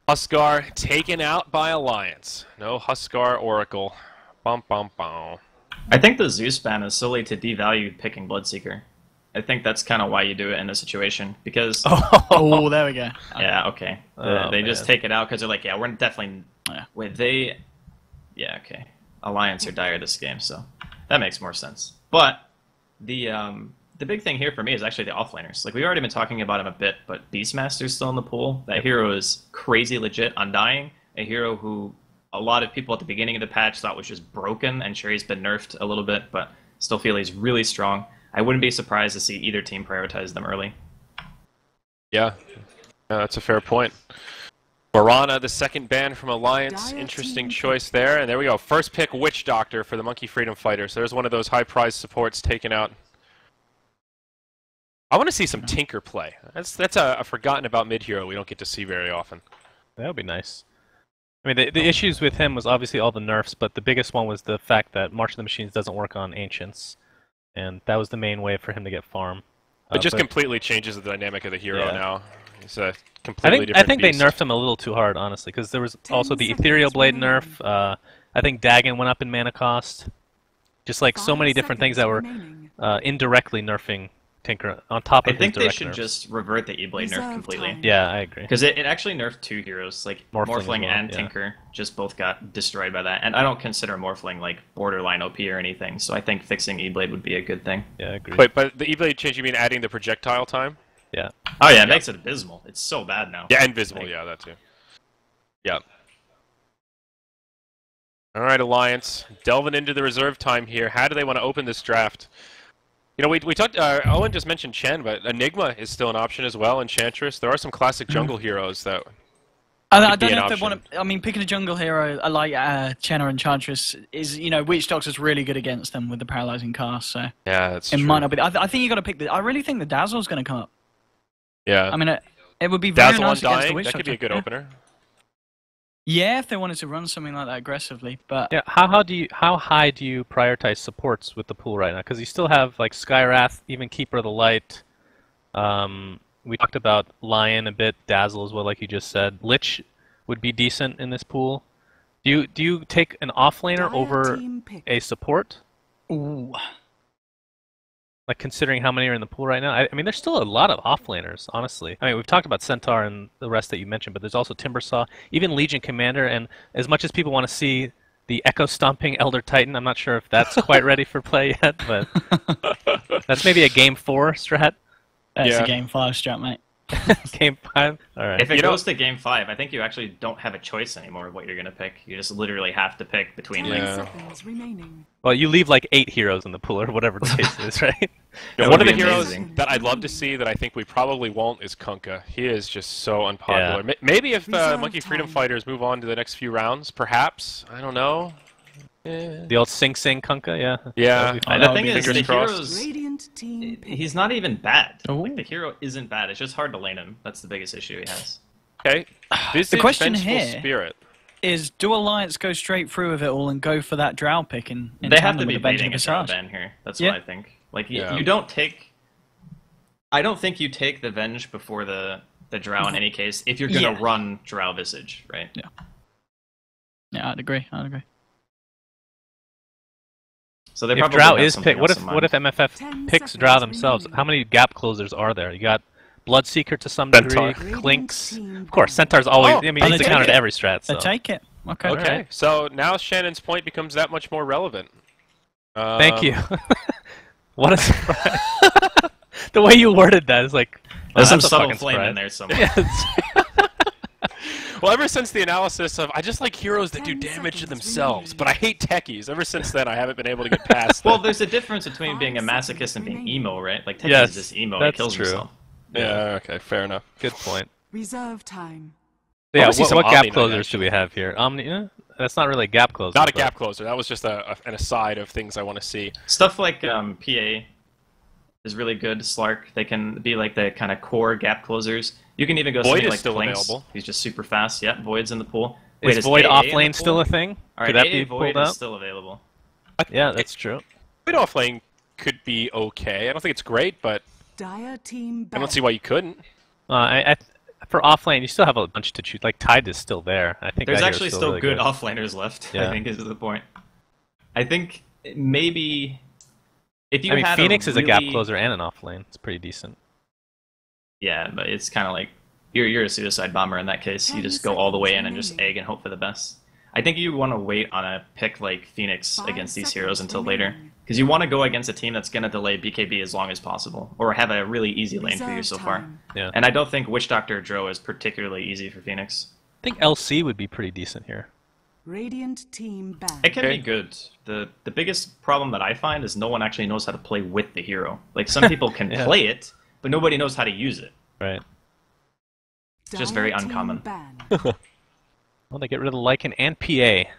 Huskar taken out by Alliance. No Huskar Oracle. Bum bum bum. I think the Zeus ban is solely to devalue picking Bloodseeker. I think that's kind of why you do it in this situation, because... Oh, there we go. Yeah, okay. They just take it out because they're like, yeah, we're definitely... Yeah. Wait, they... Yeah, okay. Alliance are dire this game, so that makes more sense. But the big thing here for me is actually the offlaners. Like, we've already been talking about him a bit, but Beastmaster's still in the pool. That hero is crazy legit, Undying. A hero who a lot of people at the beginning of the patch thought was just broken, and sure, he's been nerfed a little bit, but still feel he's really strong. I wouldn't be surprised to see either team prioritize them early. Yeah, that's a fair point. Morana, the second ban from Alliance. Interesting choice there. And there we go. First pick Witch Doctor for the Monkey Freedom Fighters. There's one of those high prize supports taken out. I want to see some Tinker play. That's a forgotten about mid-hero we don't get to see very often. That would be nice. I mean, the issues with him was obviously all the nerfs, but the biggest one was the fact that March of the Machines doesn't work on Ancients. And that was the main way for him to get farm. It just completely changes the dynamic of the hero now. It's a completely different I think beast. they nerfed him a little too hard, honestly, because there was also the Ethereal Blade nerf. I think Dagon went up in mana cost. Just like so many different things that were indirectly nerfing Tinker on top of I think his they direct should nerfs. just revert the E-Blade nerf completely. Yeah, I agree. Because it actually nerfed two heroes, like Morphling and Tinker, just both got destroyed by that. And I don't consider Morphling like borderline OP or anything, so I think fixing E-Blade would be a good thing. Yeah, I agree. Wait, but the E-Blade change, you mean adding the projectile time? Yeah. Oh yeah, it makes it abysmal. It's so bad now. Yeah, invisible, yeah, that too. Yeah. Alright, Alliance. Delving into the reserve time here. How do they want to open this draft? You know, we talked, Owen just mentioned Chen, but Enigma is still an option as well, Enchantress. There are some classic jungle heroes that I don't know if they want to... I mean, picking a jungle hero like Chen or Enchantress is, you know, Witch Doctor's really good against them with the paralyzing cast, so... Yeah, that's true. It might not be... I think you got to pick the... I really think the Dazzle's going to come up. Yeah. I mean, it would be very Dazzle nice against the Undying, Witch that Doctor. could be a good opener. Yeah, if they wanted to run something like that aggressively, but... Yeah, how high do you prioritize supports with the pool right now? Because you still have, like, Skywrath, even Keeper of the Light. We talked about Lion a bit, Dazzle as well, like you just said. Lich would be decent in this pool. Do you take an offlaner over a support? Ooh. Like, considering how many are in the pool right now? I mean, there's still a lot of offlaners, honestly. I mean, we've talked about Centaur and the rest that you mentioned, but there's also Timbersaw, even Legion Commander, and as much as people want to see the Echo Stomping Elder Titan, I'm not sure if that's quite ready for play yet, but that's maybe a Game 4 strat. That's a Game 5 strat, mate. Game 5? Alright. If it goes to Game 5, I think you actually don't have a choice anymore of what you're going to pick. You just literally have to pick between seconds remaining. Well, you leave like 8 heroes in the pool, or whatever the case is, right? Yeah, one of the heroes that I'd love to see that I think we probably won't is Kunkka. He is just so unpopular. Yeah. Maybe if Monkey Freedom Fighters move on to the next few rounds, perhaps. I don't know. The old Sing Sing Kunkka, yeah. Yeah. The thing is, the crossed. he's not even bad. Like, the hero isn't bad. It's just hard to lane him. That's the biggest issue he has. Okay. The question here Spirit. is, do Alliance go straight through with it all and go for that Drow pick in They have to be with baiting a Drow ban here. That's what I think. Like, you don't take... I don't think you take the Venge before the Drow in any case, if you're going to run Drow Visage, right? Yeah. Yeah, I'd agree. So they if Drow is picked, what if MFF picks Drow themselves? How many gap closers are there? You got Bloodseeker to some degree, Clinks. Of course, Centaur's always. I mean, he's a counter to every strat. So. They take it. Okay. Okay. Right. So now Shannon's point becomes that much more relevant. Thank you. What a surprise! The way you worded that is like. There's some subtle flame in there somewhere. Well, ever since the analysis of, I just like heroes that do damage to themselves, but I hate techies. Ever since then, I haven't been able to get past Well, there's a difference between being a masochist and being emo, right? Like, techie is just emo, he kills himself. Yeah, okay, fair enough. Good point. Reserve time. So yeah, what gap closers do we have here? Omni, that's not really a gap closer. Not a gap closer. That was just an aside of things I want to see. Stuff like PA is really good. Slark, they can be like the kind of core gap closers. You can even go Void something like still Clinks. Available. He's just super fast. Yeah, Void's in the pool. Wait, is Void offlane still a thing? All right, could that be Void pulled is out? still available. Yeah, that's true. Void offlane could be okay. I don't think it's great, but Dire team I don't see why you couldn't. for offlane, you still have a bunch to choose. Like Tide is still there. I think there's that actually still still really good offlaners left. Yeah. I think is the point. I think maybe if you I mean, had Phoenix a is a gap really- closer and an offlane. It's pretty decent. Yeah, but it's kind of like you're a suicide bomber in that case. You just go all the way in and just egg and hope for the best. I think you want to wait on a pick like Phoenix against these heroes until later, because you want to go against a team that's going to delay BKB as long as possible, or have a really easy lane for you so far. Yeah. And I don't think Witch Doctor Dro is particularly easy for Phoenix. I think LC would be pretty decent here. Radiant team ban. It can be good. The biggest problem that I find is no one actually knows how to play with the hero. Like, some people can Yeah. play it, but nobody knows how to use it. Right. It's just very Dire team uncommon. ban. Well, they get rid of Lycan and PA,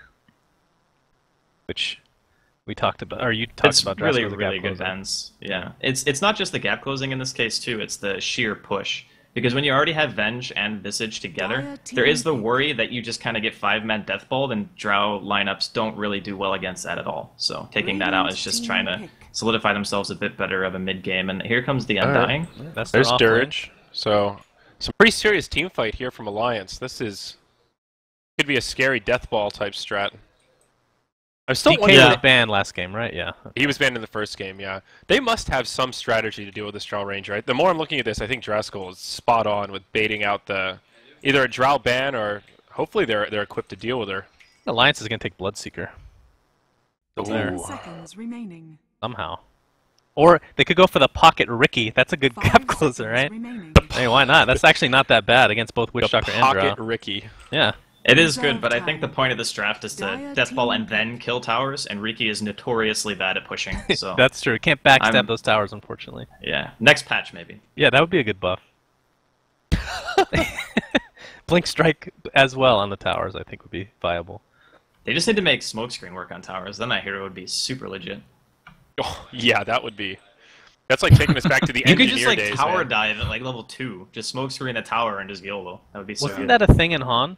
which we talked about, or you talked It's about. really, Drasco as a really gap good closer. bans. Yeah, it's not just the gap closing in this case too. It's the sheer push, because when you already have Venge and Visage together, Dire team there is the pick. worry that you just kind of get 5-man Deathballed, and Drow lineups don't really do well against that at all. So taking that out Radiant is just team trying to pick. solidify themselves a bit better of a mid game. And here comes the All right. Undying. That's There's their offlane. Dirge. So some pretty serious team fight here from Alliance. This is could be a scary death ball type strat. I'm still DK wondering. was banned last game, right? Yeah. He was banned in the first game, yeah. They must have some strategy to deal with this Drow range, right? The more I'm looking at this, I think Drascal is spot on with baiting out the either a Drow ban or hopefully they're equipped to deal with her. Alliance is going to take Bloodseeker. Ooh. 10 seconds remaining. Somehow. Or they could go for the Pocket Ricky. That's a good 5 gap closer, seconds right? remaining. Hey, why not? That's actually not that bad against both Witch The Doctor and Drow. Pocket Ricky. Yeah. It is Reserve good, but I think the time. point of this draft is to Dire Deathball team and then kill towers, and Riki is notoriously bad at pushing. So That's true. Can't backstab I'm- those towers, unfortunately. yeah, next patch maybe. Yeah, that would be a good buff. Blink Strike as well on the towers, I think, would be viable. They just need to make smokescreen work on towers. Then that hero would be super legit. Oh, yeah, that would be. That's like taking us back to the You could engineer just like days, tower man. dive at like level 2, just smokescreen a tower and just YOLO. That would be so Wasn't good. that a thing in Han?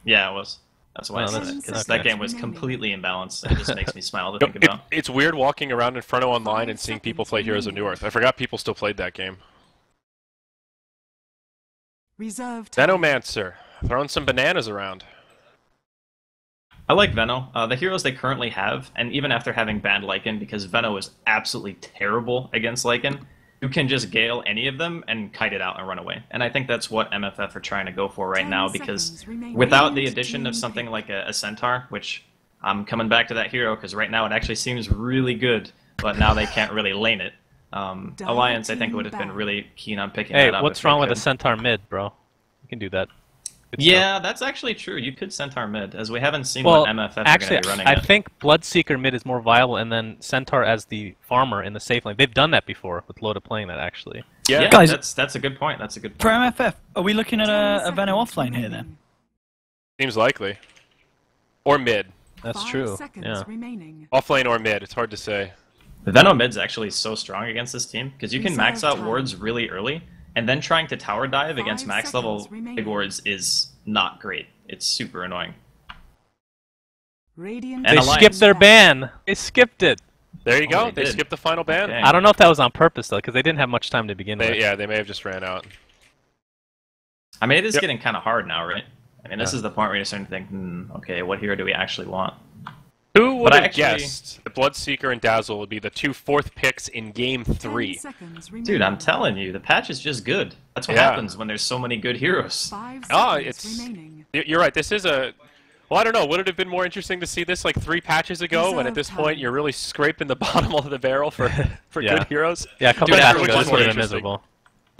Yeah, it was. That's why Oh, I said that's- it, 'cause okay. that game was completely imbalanced. It just makes me smile to think It- about. it's weird walking around in front of online and seeing people play Heroes of Newerth. I forgot people still played that game. Reserve time. Venomancer, throwing some bananas around. I like Veno. The heroes they currently have, and even after having banned Lycan, because Veno is absolutely terrible against Lycan, you can just Gale any of them and kite it out and run away. And I think that's what MFF are trying to go for right 10 now, because seconds remaining. without the Radiant addition of team something pick. like a Centaur, which I'm coming back to that hero, because right now it actually seems really good, but now they can't really lane it. Alliance, I think, would have been back. really keen on picking Hey, that up. what's if they wrong with a could. Centaur mid, bro? You can do that. Good Yeah, that's actually true. You could Centaur mid, as we haven't seen Well, what MFF are actually, going to be running I at. think Bloodseeker mid is more viable, and then Centaur as the farmer in the safe lane. They've done that before with Loda playing that, actually. Yeah, Guys- that's a good point. That's a good For point. MFF, are we looking at 10 a Veno seconds offlane here then? remaining. Seems likely. Or mid. That's 5 true. seconds Yeah. remaining. Offlane or mid, it's hard to say. The Venom mid's actually so strong against this team, because you can max Reserve out time. wards really early, and then trying to tower dive 5 against max level seconds remaining. big wards is not great. It's super annoying. Radiant And They Alliance. skipped their ban. They skipped it. There you Oh, go. they They did. skipped the final ban. Okay. I don't know if that was on purpose, though, because they didn't have much time to begin with. Yeah, they may have just ran out. I mean, it is Yep. getting kind of hard now, right? I mean, this Yeah. is the point where you're starting to think, okay, what hero do we actually want? Who would But I have actually- guessed that Bloodseeker and Dazzle would be the two fourth picks in Game 10 3? seconds remaining. Dude, I'm telling you, the patch is just good. That's what Yeah. happens when there's so many good heroes. 5 Oh, seconds it's- remaining. You're right. This is a. Well, I don't know. Would it have been more interesting to see this like 3 patches ago? When at this Reserve point time. you're really scraping the bottom of the barrel for Yeah. good heroes. Yeah, a couple Dude, of that patches would ago, just this would have be been interesting. miserable.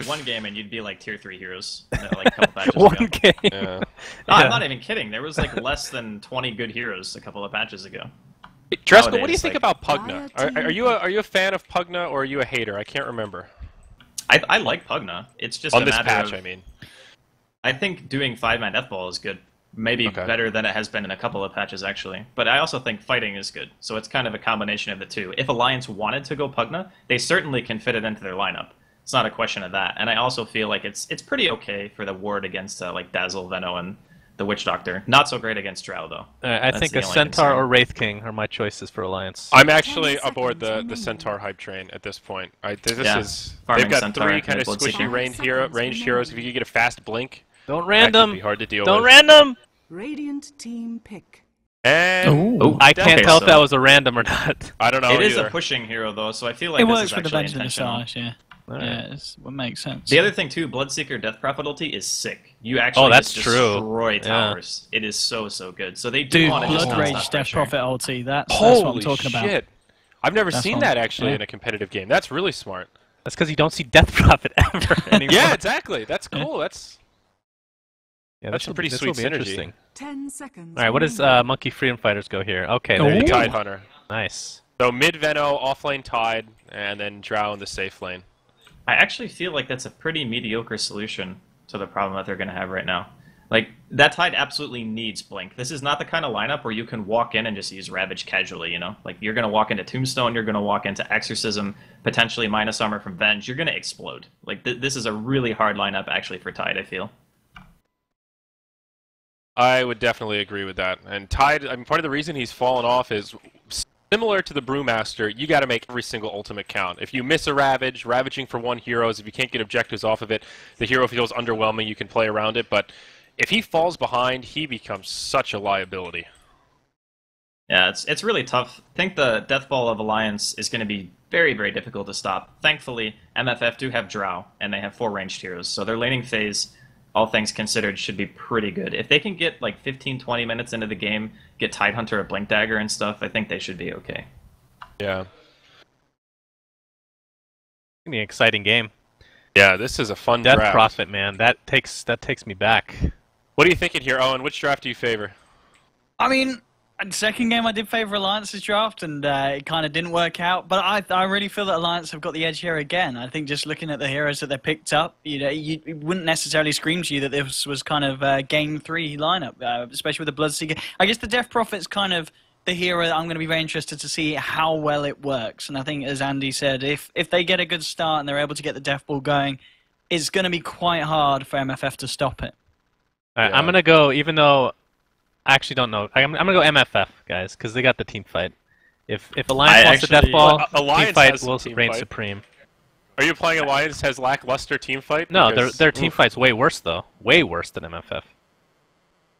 One game and you'd be like tier 3 heroes, like a couple patches One ago. game. Yeah. No, Yeah. I'm not even kidding. There was like less than 20 good heroes a couple of patches ago. Dresco, what do you Nowadays, think like- about Pugna? Dire Are you a fan of Pugna or are you a hater? I can't remember. I like Pugna. It's just On a this matter patch, of, I mean. I think doing 5-man Deathball is good. Maybe Okay. better than it has been in a couple of patches, actually. But I also think fighting is good. So it's kind of a combination of the two. If Alliance wanted to go Pugna, they certainly can fit it into their lineup. It's not a question of that. And I also feel like it's pretty okay for the ward against like Dazzle, Veno, and the Witch Doctor. Not so great against Drow, though. I think a Centaur or Wraith King are my choices for Alliance. I'm actually aboard the Centaur hype train at this point. They've got Centaur, 3 kind of squishy ranged heroes. If you could get a fast blink, don't random. That could be hard to deal don't with. Random. Radiant team pick. And I can't tell if that was a random or not. I don't know. It is either. a pushing hero though, so I feel like it this works is with the actually Venge of the intentional. Stars, yeah. Right. Yeah, it makes sense. The other thing too, Bloodseeker Death Prophet ulti is sick. You actually that's just true. destroy towers. It is so good. So they do want to just Blood not Rage stop Death pressuring. Prophet ulti. That's Holy what I'm talking about. shit! I've never That's seen one. that actually Yeah. in a competitive game. That's really smart. That's because you don't see Death Prophet ever anymore. Yeah, exactly. That's cool. That's That's some pretty this sweet will be synergy. interesting. 10 seconds. All right, what does remaining. Monkey Freedom Fighters go here? Okay, there you go. Tide Hunter. Nice. So mid Veno, off lane Tide, and then Drow in the safe lane. I actually feel like that's a pretty mediocre solution to the problem that they're going to have right now. Like, that Tide absolutely needs Blink. This is not the kind of lineup where you can walk in and just use Ravage casually, you know? Like, you're going to walk into Tombstone, you're going to walk into Exorcism, potentially minus armor from Venge, you're going to explode. Like, this is a really hard lineup, actually, for Tide, I feel. I would definitely agree with that. And Tide, I mean, part of the reason he's fallen off is similar to the Brewmaster, you got to make every single ultimate count. If you miss a Ravage, ravaging for one heroes, if you can't get objectives off of it, the hero feels underwhelming, you can play around it, but if he falls behind, he becomes such a liability. Yeah, it's really tough. I think the Death Ball of Alliance is going to be very, very difficult to stop. Thankfully, MFF do have Drow, and they have 4 ranged heroes, so their laning phase, all things considered, should be pretty good. If they can get like 15-20 minutes into the game, get Tidehunter a Blink Dagger and stuff, I think they should be okay. Yeah. It's gonna be an exciting game. Yeah, this is a fun Death draft. Prophet, man, that takes me back. What are you thinking here, Owen? Which draft do you favor? I mean, the second game I did favor Alliance's draft, and it kind of didn't work out. But I really feel that Alliance have got the edge here again. I think just looking at the heroes that they picked up, it wouldn't necessarily scream to you that this was kind of game 3 lineup, especially with the Bloodseeker. I guess the Death Prophet's kind of the hero that I'm going to be very interested to see how well it works. And I think, as Andy said, if they get a good start and they're able to get the Death Ball going, it's going to be quite hard for MFF to stop it. All right, Yeah. I'm gonna go, even though I actually don't know. I'm gonna go MFF, guys, because they got the team fight. If Alliance wants the Death Ball, Alliance team fight has will team reign fight. supreme. Are you playing Alliance has lackluster team fight? No, Because- their team fight's way worse though. Way worse than MFF.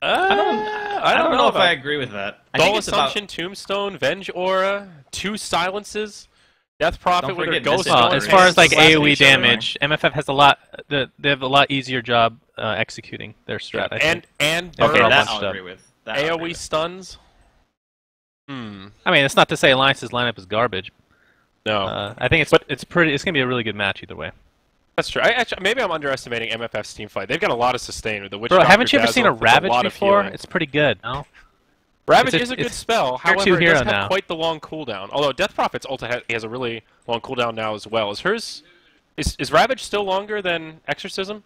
I don't know if I agree with that. I Dull think it's Assumption, Tombstone, Venge Aura, 2 silences, Death Prophet Don't with her forget Ghost. Missing Well, Order. as far as like It's last AOE week's show, damage, MFF has a lot. They have a lot easier job executing their strat. I think. and Okay, Okay, burn, that bunched I'll up. agree with. That I'll agree AOE with. stuns. I mean, it's not to say Alliance's lineup is garbage. No, I think it's pretty. It's gonna be a really good match either way. that's true. Maybe I'm underestimating MFF's team fight. They've got a lot of sustain with the Witch Bro, Doctor haven't you ever seen a Dazzle, with Ravage lot of before? healing. It's pretty good. No. Ravage it's is a good it's spell. tier 2 However, it hero doesn't now. have quite the long cooldown. Although Death Prophet's ult has a really long cooldown now as well. Is hers? Is Ravage still longer than Exorcism?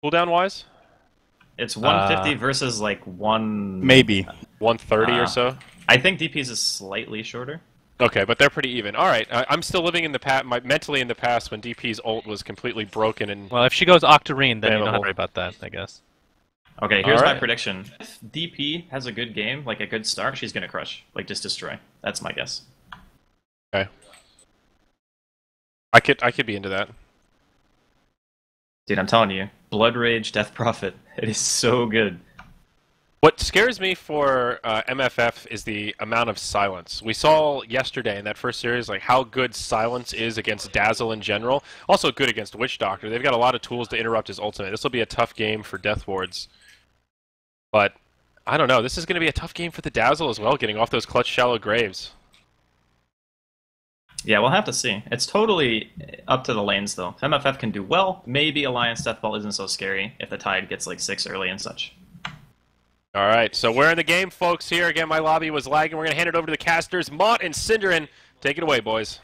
Cooldown wise, It's 150 versus like 1... Maybe. 130 or so. I think DP's is slightly shorter. Okay, but they're pretty even. All right, I'm still living in the past, mentally in the past when DP's ult was completely broken and. Well, if she goes Octarine, then you don't have to Available. worry about that, I guess. Okay, here's my Alright. prediction. If DP has a good game, like a good start, she's gonna crush. Like, just destroy. That's my guess. Okay. I could be into that. Dude, I'm telling you. Blood Rage, Death Prophet. It is so good. What scares me for MFF is the amount of silence. We saw yesterday in that first series like how good silence is against Dazzle in general. Also good against Witch Doctor. They've got a lot of tools to interrupt his ultimate. This will be a tough game for Death Wards. But I don't know. This is going to be a tough game for the Dazzle as well, getting off those clutch shallow graves. Yeah, we'll have to see. It's totally up to the lanes, though. If MFF can do well, maybe Alliance Deathball isn't so scary if the Tide gets like 6 early and such. All right, so we're in the game, folks, here. Again, my lobby was lagging. We're going to hand it over to the casters. Maut and syndereN. Take it away, boys.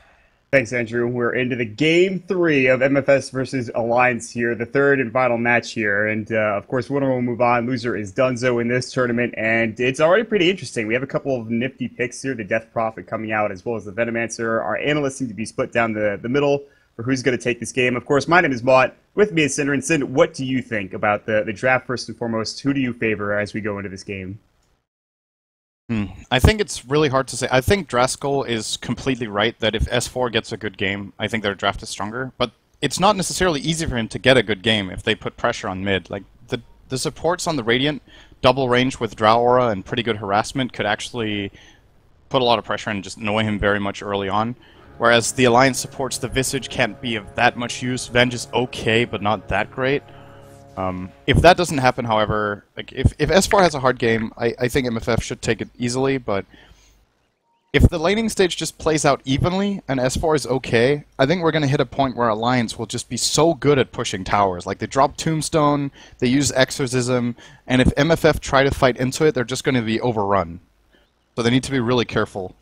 Thanks, Andrew. We're into the game 3 of MFS versus Alliance here, the third and final match here. And, of course, winner will move on. Loser is Dunzo in this tournament, and it's already pretty interesting. We have a couple of nifty picks here, the Death Prophet coming out, as well as the Venomancer. Our analysts seem to be split down the middle for who's going to take this game. Of course, my name is Maut. With me is syndereN. Sind, what do you think about the draft first and foremost? Who do you favor as we go into this game? I think it's really hard to say. I think Draskell is completely right that if S4 gets a good game, I think their draft is stronger. But it's not necessarily easy for him to get a good game if they put pressure on mid. Like the supports on the Radiant, double range with Drow Aura and pretty good harassment could actually put a lot of pressure and just annoy him very much early on. Whereas the Alliance supports, the Visage can't be of that much use. Venge is okay, but not that great. If that doesn't happen, however, like if S4 has a hard game, I think MFF should take it easily, but if the laning stage just plays out evenly and S4 is okay, I think we're going to hit a point where Alliance will just be so good at pushing towers. Like, they drop Tombstone, they use Exorcism, and if MFF try to fight into it, they're just going to be overrun. So they need to be really careful.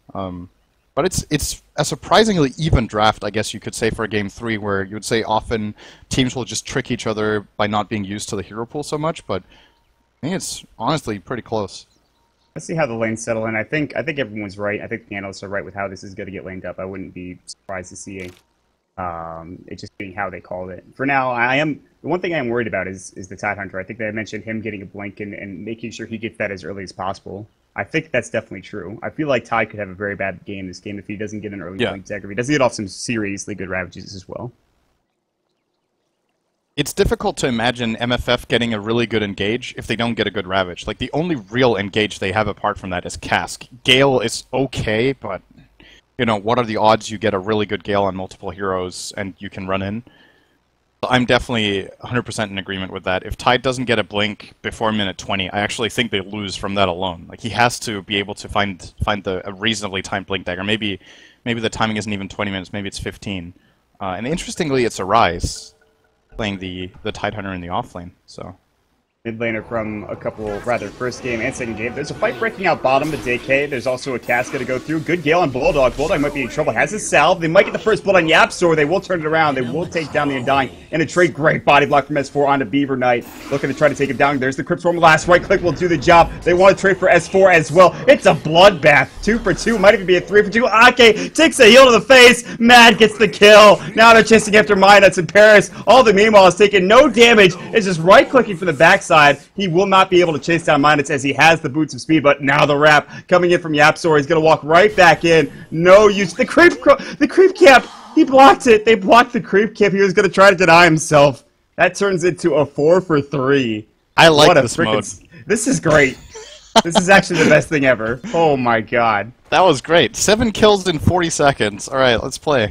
But it's a surprisingly even draft, I guess you could say, for a game 3, where you would say often teams will just trick each other by not being used to the hero pool so much, but I think it's honestly pretty close. Let's see how the lanes settle in. I think everyone's right. I think the analysts are right with how this is going to get laned up. I wouldn't be surprised to see it just being how they called it. For now, the one thing I am worried about is the Tidehunter. I think they mentioned him getting a blink and making sure he gets that as early as possible. I think that's definitely true. I feel like Tide could have a very bad game this game if he doesn't get an early blink deck, or if he doesn't get off some seriously good Ravages as well. It's difficult to imagine MFF getting a really good engage if they don't get a good Ravage. Like, the only real engage they have apart from that is Cask. Gale is okay, but, you know, what are the odds you get a really good Gale on multiple heroes and you can run in? I'm definitely 100% in agreement with that. If Tide doesn't get a blink before minute 20, I actually think they lose from that alone. Like, he has to be able to find a reasonably timed blink dagger. Maybe the timing isn't even 20 minutes, maybe it's 15. And interestingly, it's Arise playing the Tidehunter in the offlane, so... Mid laner from a couple, rather, first game and second game. There's a fight breaking out bottom with DK. There's also a Casca to go through. Good Gale on Bulldog. Bulldog might be in trouble. Has his salve. They might get the first blood on Yapstor. They will turn it around. They will take down the Undying. And a trade great body block from S4 onto Beaver Knight. Looking to try to take him down. There's the Crypt Storm. Last right click will do the job. They want to trade for S4 as well. It's a bloodbath. 2 for 2. Might even be a 3 for 2. Ake takes a heal to the face. Mad gets the kill. Now they're chasing after Minus in Paris. All the Meemaw is taking no damage. It's just right clicking from the backside. He will not be able to chase down Minus as he has the boots of speed, but now the wrap coming in from Yapstor. He's going to walk right back in. No use. The creep camp. He blocked it. They blocked the creep camp. He was going to try to deny himself. That turns into a 4 for 3. I like this mode. This is great. This is actually the best thing ever. Oh my god. That was great. 7 kills in 40 seconds. All right, let's play.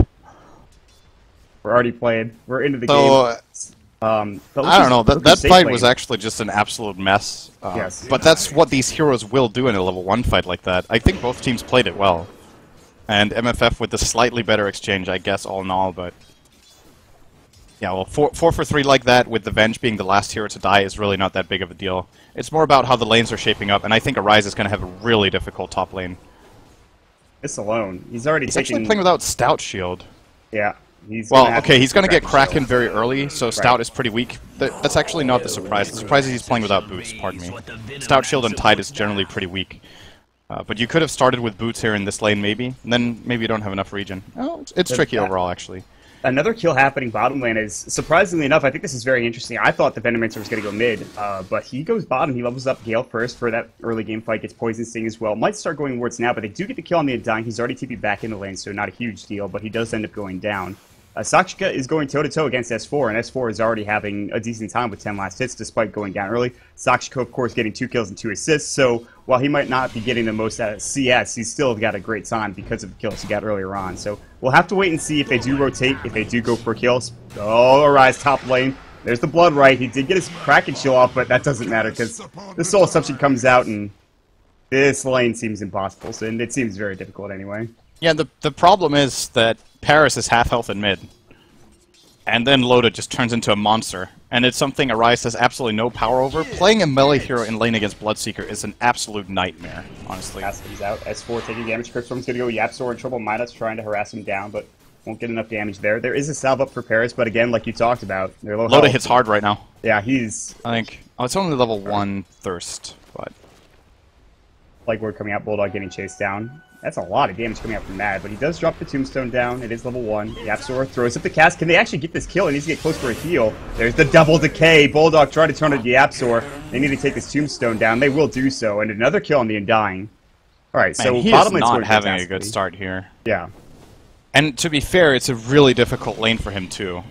We're already playing. We're into the game. I don't know, that fight was actually just an absolute mess. Yes. But that's what these heroes will do in a level 1 fight like that. I think both teams played it well. And MFF with the slightly better exchange, I guess, all in all, but... Yeah, well, 4 for 3 like that, with the Venge being the last hero to die, is really not that big of a deal. It's more about how the lanes are shaping up, and I think Arise is going to have a really difficult top lane. This alone. He's actually playing without Stout Shield. Yeah. He's going to get Kraken very early, so Stout is pretty weak. That's actually not the surprise. The surprise is he's playing without boots, pardon me. Stout Shield and Tide is generally pretty weak. But you could have started with boots here in this lane, maybe, and then maybe you don't have enough regen. Oh, it's tricky overall, actually. Another kill happening bottom lane is, surprisingly enough, I think this is very interesting. I thought the Venomancer was going to go mid, but he goes bottom. He levels up Gale first for that early game fight, gets Poison Sting as well. Might start going wards now, but they do get the kill on the Undying. He's already TP'd back in the lane, so not a huge deal, but he does end up going down. Sakshika is going toe-to-toe against S4, and S4 is already having a decent time with 10 last hits despite going down early. Sakshika, of course, getting 2 kills and 2 assists, so while he might not be getting the most out of CS, he's still got a great time because of the kills he got earlier on. So we'll have to wait and see if they do rotate, if they do go for kills. Oh, Arise top lane. There's the blood right. He did get his Kraken shield off, but that doesn't matter because the Soul Assumption comes out, and this lane seems impossible, so it seems very difficult anyway. Yeah, the problem is that Paris is half health in mid, and then Loda just turns into a monster, and it's something Arise has absolutely no power over. Playing a melee hero in lane against Bloodseeker is an absolute nightmare, honestly. Pass comes out, S4 taking damage, Crypt Storm's gonna go Yapstor in trouble, Midas trying to harass him down, but won't get enough damage there. There is a salve up for Paris, but again, like you talked about, they're low Loda hits hard right now. Yeah, he's... I think... Oh, it's only level 1 Thirst, but... Like word coming out, Bulldog getting chased down. That's a lot of damage coming out from Mad, but he does drop the tombstone down. It is level 1. YapzOr throws up the cast. Can they actually get this kill? He needs to get close for a heal. There's the double decay. Bulldog trying to turn it to YapzOr. They need to take this tombstone down. They will do so. And another kill on the Undying. Alright, so he bottom is lane's not going having a fantastically. good start here. Yeah. And to be fair, it's a really difficult lane for him too.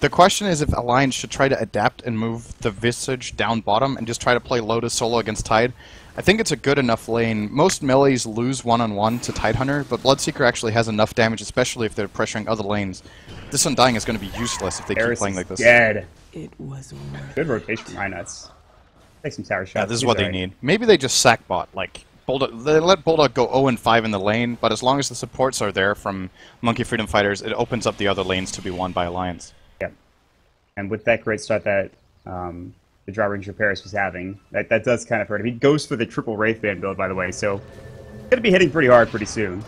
The question is if Alliance should try to adapt and move the Visage down bottom and just try to play Lotus solo against Tide. I think it's a good enough lane. Most melees lose one-on-one to Tidehunter, but Bloodseeker actually has enough damage, especially if they're pressuring other lanes. This Undying is going to be useless if they keep playing like this. Dead. It was Good rotation from Rhinuts. Take some tower shots. Yeah, this is what they need. Maybe they just sack bot, like Bulldog. They let Bulldog go 0-5 in the lane, but as long as the supports are there from Monkey Freedom Fighters, it opens up the other lanes to be won by Alliance. Yeah. And with that great start that the Dry Ranger Paris was having, that does kind of hurt him. He goes for the triple Wraithband build, by the way, so he's going to be hitting pretty hard pretty soon. In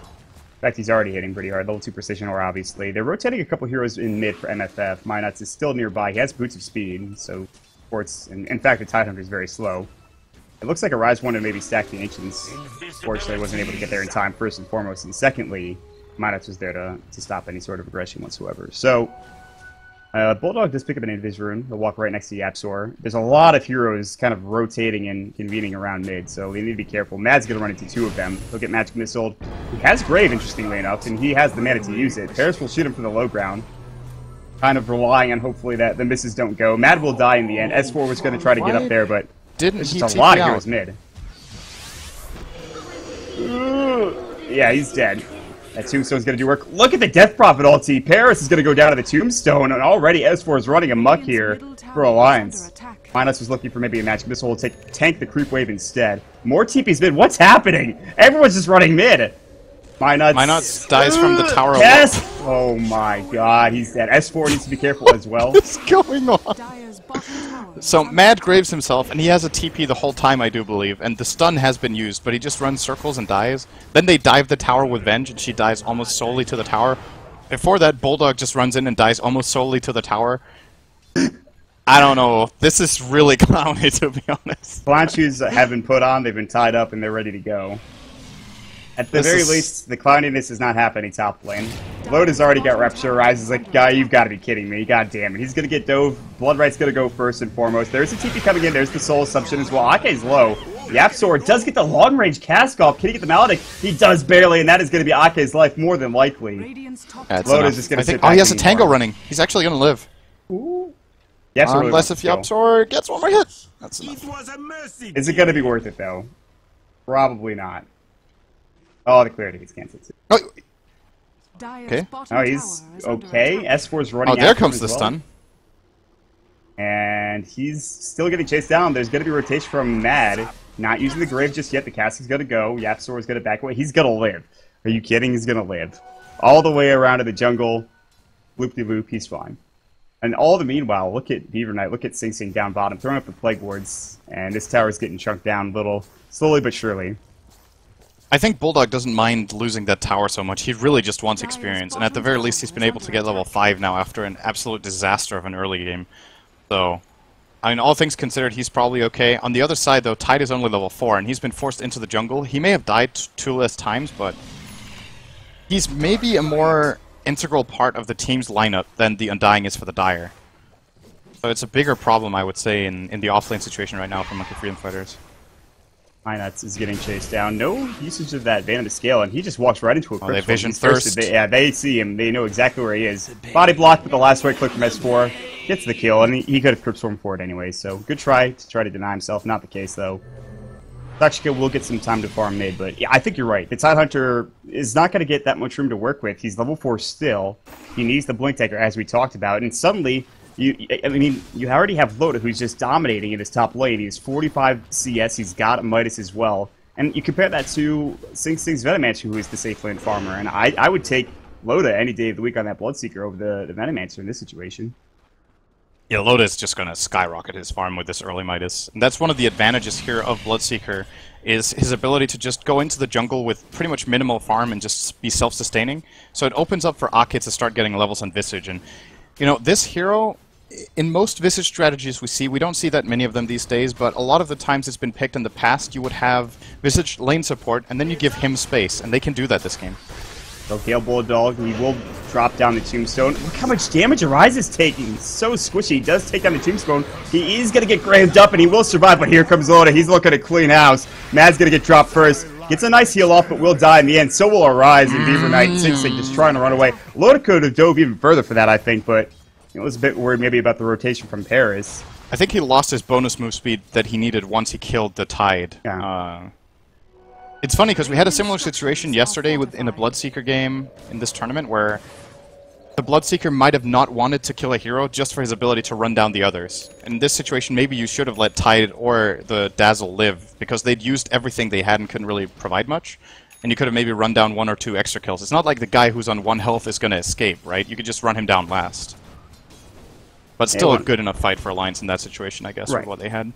fact, he's already hitting pretty hard. Level 2 Precision Ore, obviously. They're rotating a couple heroes in mid for MFF. Minuts is still nearby. He has Boots of Speed, so supports. And in fact, the Tidehunter is very slow. It looks like a Rise wanted to maybe stack the Ancients. Fortunately, wasn't able to get there in time, first and foremost. And secondly, Minuts was there to stop any sort of aggression whatsoever. So, Bulldog does pick up an Invis rune. He'll walk right next to YapzOr. There's a lot of heroes kind of rotating and convening around mid, so they need to be careful. Mad's going to run into 2 of them. He'll get Magic Missiled. He has Grave, interestingly enough, and he has the mana to use it. Paris will shoot him from the low ground, kind of relying on hopefully that the misses don't go. Mad will die in the end. S4 was going to try to get up there, but there's just a lot of heroes mid. Yeah, he's dead. That Tombstone's going to do work. Look at the Death Prophet ulti. Paris is going to go down to the Tombstone, and already S4 is running amok here for Alliance. Minus was looking for maybe a Magic Missile. Will tank the creep wave instead. More TP's mid. What's happening? Everyone's just running mid. Minuts dies from the tower. Yes! Oh my god, he's dead. S4 needs to be careful as well. What's going on? So Mad graves himself, and he has a TP the whole time, I do believe, and the stun has been used, but he just runs circles and dies. Then they dive the tower with Venge, and she dies almost solely to the tower. Before that, Bulldog just runs in and dies almost solely to the tower. I don't know. This is really clowny, to be honest. Clown shoes have been put on, they've been tied up, and they're ready to go. At the very least, the clowniness is not happening top lane. Loda's already got Rapture. Rise is like, guy, you've got to be kidding me. God damn it. He's going to get dove. Bloodright's going to go first and foremost. There's the TP coming in. There's the Soul Assumption as well. Ake's low. YapzOr does get the long-range cast off. Can he get the Maledict? He does barely, and that is going to be Ake's life more than likely. Loda's just going to sit back. Oh, he has a Tango running. He's actually going to live. Ooh. Really unless if YapzOr gets one more hit. That's enough. Is it going to be worth it, though? Probably not. Oh, the clarity gets cancelled too. Oh, okay. Oh, he's okay. S4's running out. Oh, there comes the stun. And he's still getting chased down. There's going to be rotation from Mad. Not using the Grave just yet. The cast is going to go. YapzOr is going to back away. He's going to live. Are you kidding? He's going to live. All the way around to the jungle. Loop-de-loop. He's fine. And all the meanwhile, look at Beaver Knight. Look at Sing Sing down bottom. Throwing up the Plague Wards. And this tower's getting chunked down a little. Slowly but surely. I think Bulldog doesn't mind losing that tower so much. He really just wants experience, and at the very least he's been able to get level 5 now after an absolute disaster of an early game. So, I mean, all things considered, he's probably okay. On the other side, though, Tide is only level 4, and he's been forced into the jungle. He may have died 2 less times, but he's maybe a more integral part of the team's lineup than the Undying is for the Dire. So it's a bigger problem, I would say, in the offlane situation right now for Monkey Freedom Fighters. Minuts is getting chased down. No usage of that Van of the Scale, and he just walks right into a They vision thirst. They see him. They know exactly where he is. Body block with the last right click from S4. Gets the kill, and he could have Crypt Storm for it anyway, so good try to deny himself. Not the case, though. Sakshika will get some time to farm mid, but yeah, I think you're right. The Tidehunter is not going to get that much room to work with. He's level 4 still. He needs the Blink Dagger, as we talked about, and suddenly... you already have Loda, who's just dominating in his top lane. He's 45 CS, he's got a Midas as well. And you compare that to Sing Sing's Venomancer, who is the safe lane farmer. And I would take Loda any day of the week on that Bloodseeker over the Venomancer in this situation. Yeah, Loda is just going to skyrocket his farm with this early Midas. And that's one of the advantages here of Bloodseeker, is his ability to just go into the jungle with pretty much minimal farm and just be self-sustaining. So it opens up for Ake to start getting levels on Visage. And, you know, this hero... in most Visage strategies we don't see that many of them these days, but a lot of the times it's been picked in the past, you would have Visage lane support, and then you give him space, and they can do that this game. Okay, Bulldog, he will drop down the Tombstone. Look how much damage Arise is taking. He's so squishy. He does take down the Tombstone. He is going to get grammed up, and he will survive, but here comes Loda. He's looking to clean house. Mad's going to get dropped first. Gets a nice heal off, but will die in the end. So will Arise and Beaver Knight. Singsing just trying to run away. Loda could have dove even further for that, I think, but I was a bit worried maybe about the rotation from Paris. I think he lost his bonus move speed that he needed once he killed the Tide. Yeah. It's funny because we had a similar situation yesterday in a Bloodseeker game in this tournament where the Bloodseeker might have not wanted to kill a hero just for his ability to run down the others. In this situation, maybe you should have let Tide or the Dazzle live because they'd used everything they had and couldn't really provide much. And you could have maybe run down 1 or 2 extra kills. It's not like the guy who's on 1 health is going to escape, right? You could just run him down last. But still a good enough fight for Alliance in that situation, I guess, with what they had.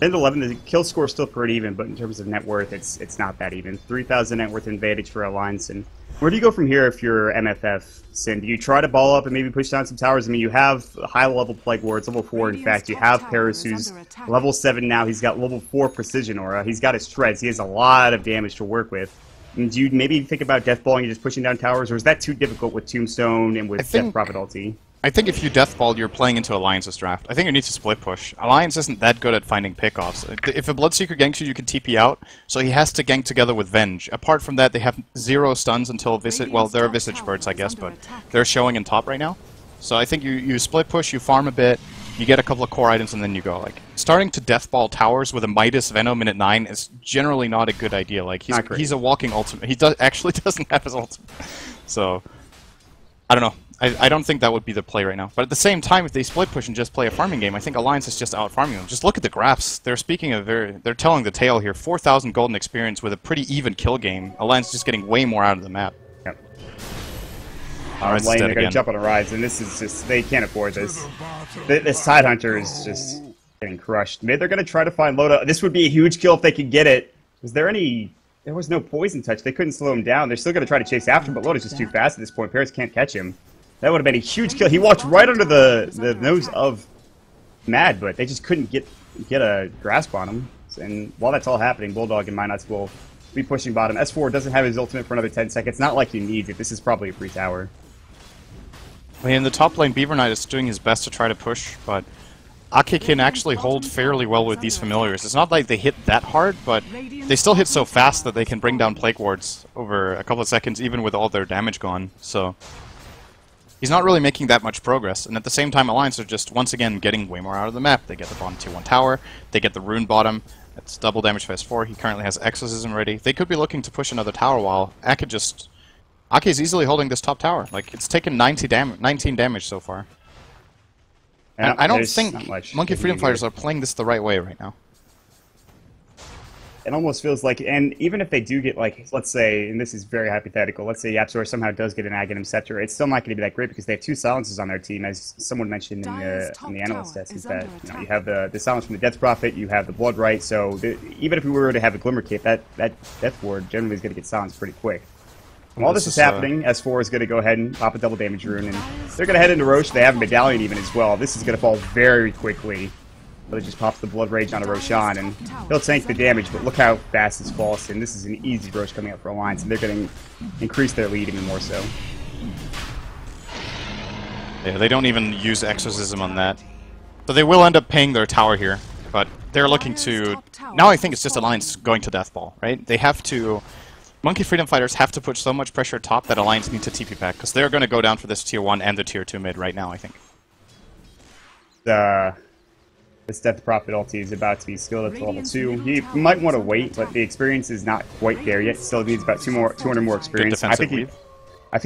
10-11, the kill score is still pretty even, but in terms of net worth, it's not that even. 3,000 net worth advantage for Alliance. And where do you go from here if you're MFF, Sin? Do you try to ball up and maybe push down some towers? I mean, you have high-level Plague Wards, level 4, in fact. You have Paris, who's level 7 now. He's got level 4 Precision Aura. He's got his Treads. He has a lot of damage to work with. And do you maybe think about Deathballing and just pushing down towers, or is that too difficult with Tombstone and with Death Prophet ulti? I think if you Deathball, you're playing into Alliance's draft. I think you need to split push. Alliance isn't that good at finding pickoffs. If a Bloodseeker ganks you, you can TP out, so he has to gank together with Venge. Apart from that, they have 0 stuns until Visage... Well, they're Visage Birds, I guess, but they're showing in top right now. So I think you split push, you farm a bit, you get a couple of core items, and then you go. Like, starting to Deathball towers with a Midas Venom at 9 is generally not a good idea. Like, he's a walking ultimate. He actually doesn't have his ultimate. So, I don't know. I don't think that would be the play right now. But at the same time, if they split push and just play a farming game, I think Alliance is just out farming them. Just look at the graphs. They're telling the tale here. 4,000 golden experience with a pretty even kill game. Alliance just getting way more out of the map. Yep. Lane, they're going to jump on a rise, and this is just, they can't afford this. This Tide Hunter is just getting crushed. Maybe they're going to try to find Loda. This would be a huge kill if they could get it. There was no poison touch. They couldn't slow him down. They're still going to try to chase after him, but Loda's just too fast at this point. Paris can't catch him. That would have been a huge kill. He walked right under the nose of Mad, but they just couldn't get a grasp on him. And while that's all happening, Bulldog and Minuts will be pushing bottom. S4 doesn't have his ultimate for another 10 seconds. Not like he needs it. This is probably a free tower. I mean, in the top lane, Beaver Knight is doing his best to try to push, but Ake can actually hold fairly well with these familiars. It's not like they hit that hard, but they still hit so fast that they can bring down Plague Wards over a couple of seconds, even with all their damage gone. So he's not really making that much progress, and at the same time, Alliance are just, once again, getting way more out of the map. They get the bottom tier 1 tower, they get the rune bottom, that's double damage for S4, he currently has Exorcism ready. They could be looking to push another tower while Ake's easily holding this top tower. Like, it's taken 19 damage so far. And I don't think Monkey Freedom Fighters are playing this the right way right now. It almost feels like, and even if they do get, like, let's say, and this is very hypothetical, let's say Yapzor somehow does get an Aghanim Scepter, it's still not going to be that great because they have 2 silences on their team, as someone mentioned in the analyst test, is that you have the silence from the Death Prophet, you have the Blood Right, so even if we were to have a Glimmer Cape, that Death Ward generally is going to get silenced pretty quick. While this is happening, S4 is going to go ahead and pop a double damage rune, and they're going to head into Roche. They have a Medallion even as well. This is going to fall very quickly. But it just pops the Blood Rage on a Roshan, and he'll tank the damage, but look how fast this falls, and this is an easy Roche coming up for Alliance, and they're going to increase their lead even more so. Yeah, they don't even use Exorcism on that. So they will end up paying their tower here, but they're looking to... Now I think it's just Alliance going to Deathball, right? They have to... Monkey Freedom Fighters have to put so much pressure top that Alliance need to TP back, because they're going to go down for this tier 1 and the tier 2 mid right now, I think. This Death Prophet ulti is about to be skilled up to level 2. He might want to wait, but the experience is not quite there yet. Still needs about 200 more experience. I think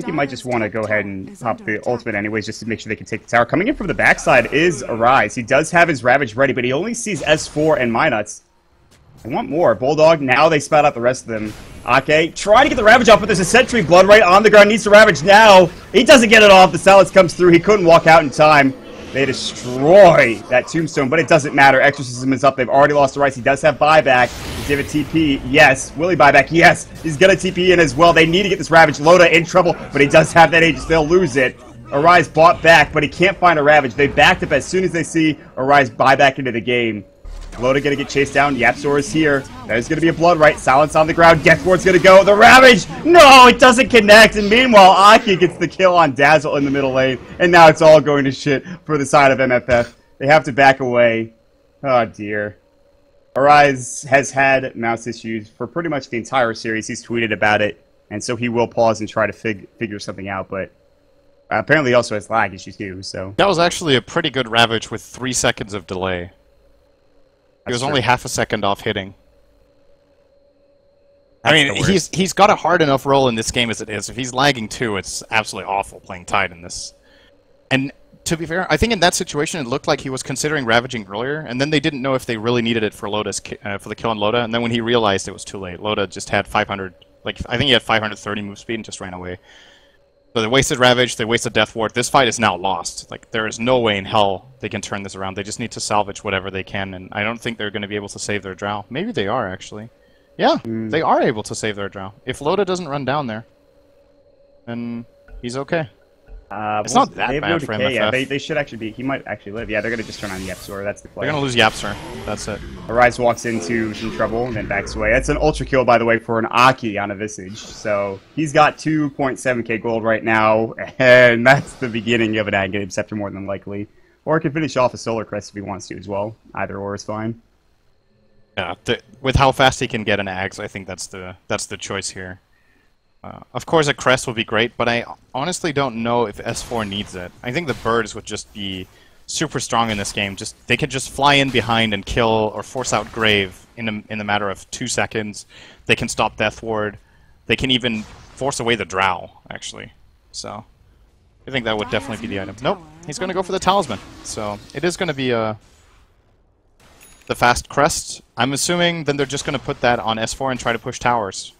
he might just want to go ahead and pop the ultimate anyways, just to make sure they can take the tower. Coming in from the backside is Arise. He does have his Ravage ready, but he only sees S4 and Minuts. I want more. Bulldog, now they spout out the rest of them. Ake, try to get the Ravage off, but there's a Sentry Blood right on the ground. Needs to Ravage now. He doesn't get it off. The silence comes through. He couldn't walk out in time. They destroy that Tombstone, but it doesn't matter. Exorcism is up. They've already lost the rights. He does have buyback. Give it TP. Yes. Will he buyback? Yes. He's going to TP in as well. They need to get this Ravage. Loda in trouble, but he does have that Aegis. They'll lose it. Arise bought back, but he can't find a Ravage. They backed up as soon as they see Arise buy back into the game. Loda gonna get chased down. YapzOr is here. There's gonna be a Blood Right. Silence on the ground. Deathward's gonna go. The Ravage! No, it doesn't connect. And meanwhile, Aki gets the kill on Dazzle in the middle lane. And now it's all going to shit for the side of MFF. They have to back away. Oh dear. Arise has had mouse issues for pretty much the entire series. He's tweeted about it. And so he will pause and try to figure something out. But apparently he also has lag issues too. So that was actually a pretty good Ravage with 3 seconds of delay. He was only half a second off hitting. I mean, he's got a hard enough role in this game as it is. If he's lagging too, it's absolutely awful playing Tide in this. And to be fair, I think in that situation it looked like he was considering ravaging earlier, and then they didn't know if they really needed it for Loda's for the kill on Loda, and then when he realized it was too late, Loda just had 500, like I think he had 530 move speed and just ran away. So they wasted Ravage, they wasted Death Ward. This fight is now lost. Like, there is no way in hell they can turn this around. They just need to salvage whatever they can, and I don't think they're going to be able to save their Drow. Maybe they are, actually. Yeah, they are able to save their Drow. If Loda doesn't run down there, then he's okay. It's not that bad for MFF. Yeah, they should actually be. He might actually live. Yeah, they're going to just turn on YapzOr. That's the play. They're going to lose YapzOr. That's it. Arise walks into some trouble and then backs away. That's an ultra kill, by the way, for an Aki on a Visage. So he's got 2.7k gold right now, and that's the beginning of an Agate Scepter more than likely. Or he can finish off a Solar Crest if he wants to as well. Either or is fine. Yeah, with how fast he can get an Ags, I think that's the choice here. Of course, a Crest would be great, but I honestly don't know if S4 needs it. I think the birds would just be super strong in this game. They could just fly in behind and kill or force out Grave in a matter of 2 seconds. They can stop Death Ward. They can even force away the Drow, actually. So I think that would definitely be the item. Nope, he's going to go for the Talisman. So it is going to be the fast Crest. I'm assuming then they're just going to put that on S4 and try to push towers.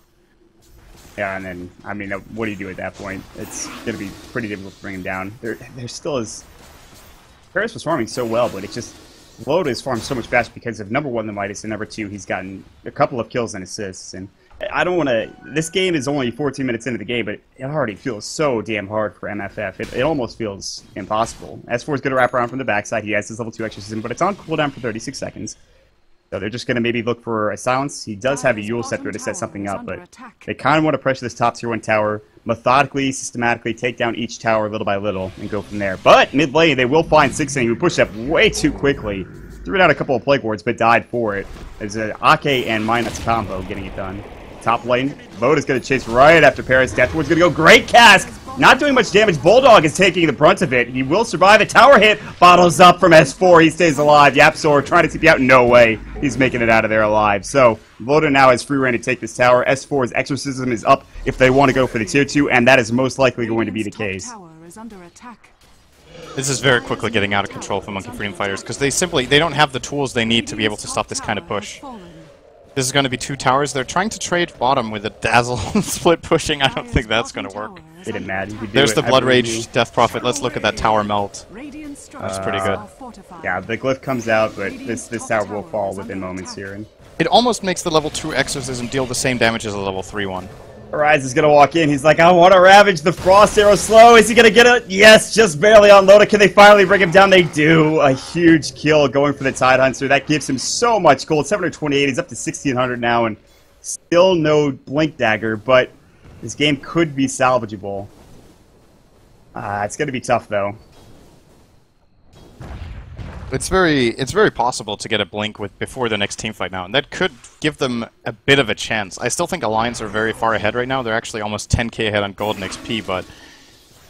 Yeah, and then, I mean, what do you do at that point? It's going to be pretty difficult to bring him down. There still is... Paris was farming so well, but it's just... Loda is farmed so much faster because of, number one, the Midas, and number two, he's gotten a couple of kills and assists. And I don't want to... This game is only 14 minutes into the game, but it already feels so damn hard for MFF. It almost feels impossible. S4 is going to wrap around from the backside. He has his level 2 exorcism, but it's on cooldown for 36 seconds. So they're just going to maybe look for a silence. He does have a Yule Scepter to set something up, but they kind of want to pressure this top tier 1 tower, methodically, systematically take down each tower little by little and go from there. But mid lane, they will find Sixing, who pushed up way too quickly. Threw down a couple of Plague Wards, but died for it. There's an Ake and Minus combo getting it done. Top lane, Voda's going to chase right after Paris. Deathward's going to go. Great cask! Not doing much damage. Bulldog is taking the brunt of it. He will survive a tower hit. Bottles up from S4. He stays alive. YapzOr trying to TP out. No way. He's making it out of there alive. So, Voda now has free reign to take this tower. S4's Exorcism is up if they want to go for the tier 2, and that is most likely going to be the case. This is very quickly getting out of control for Monkey Freedom Fighters, because they don't have the tools they need to be able to stop this kind of push. This is going to be 2 towers. They're trying to trade bottom with a Dazzle split pushing. I don't think that's going to work. It didn't matter. There's the Blood Rage, Death Prophet. Let's look at that tower melt. That's pretty good. Yeah, the glyph comes out, but this tower will fall within moments here. And it almost makes the level 2 Exorcism deal the same damage as a level 3 one. Arise is going to walk in. He's like, I want to ravage the Frost Arrow slow. Is he going to get it? Yes, just barely on Loda. Can they finally bring him down? They do. A huge kill going for the Tide Hunter. That gives him so much gold. 728. He's up to 1,600 now, and still no Blink Dagger, but this game could be salvageable. It's going to be tough, though. It's very possible to get a blink before the next team fight now, and that could give them a bit of a chance. I still think Alliance are very far ahead right now. They're actually almost 10k ahead on gold and XP, but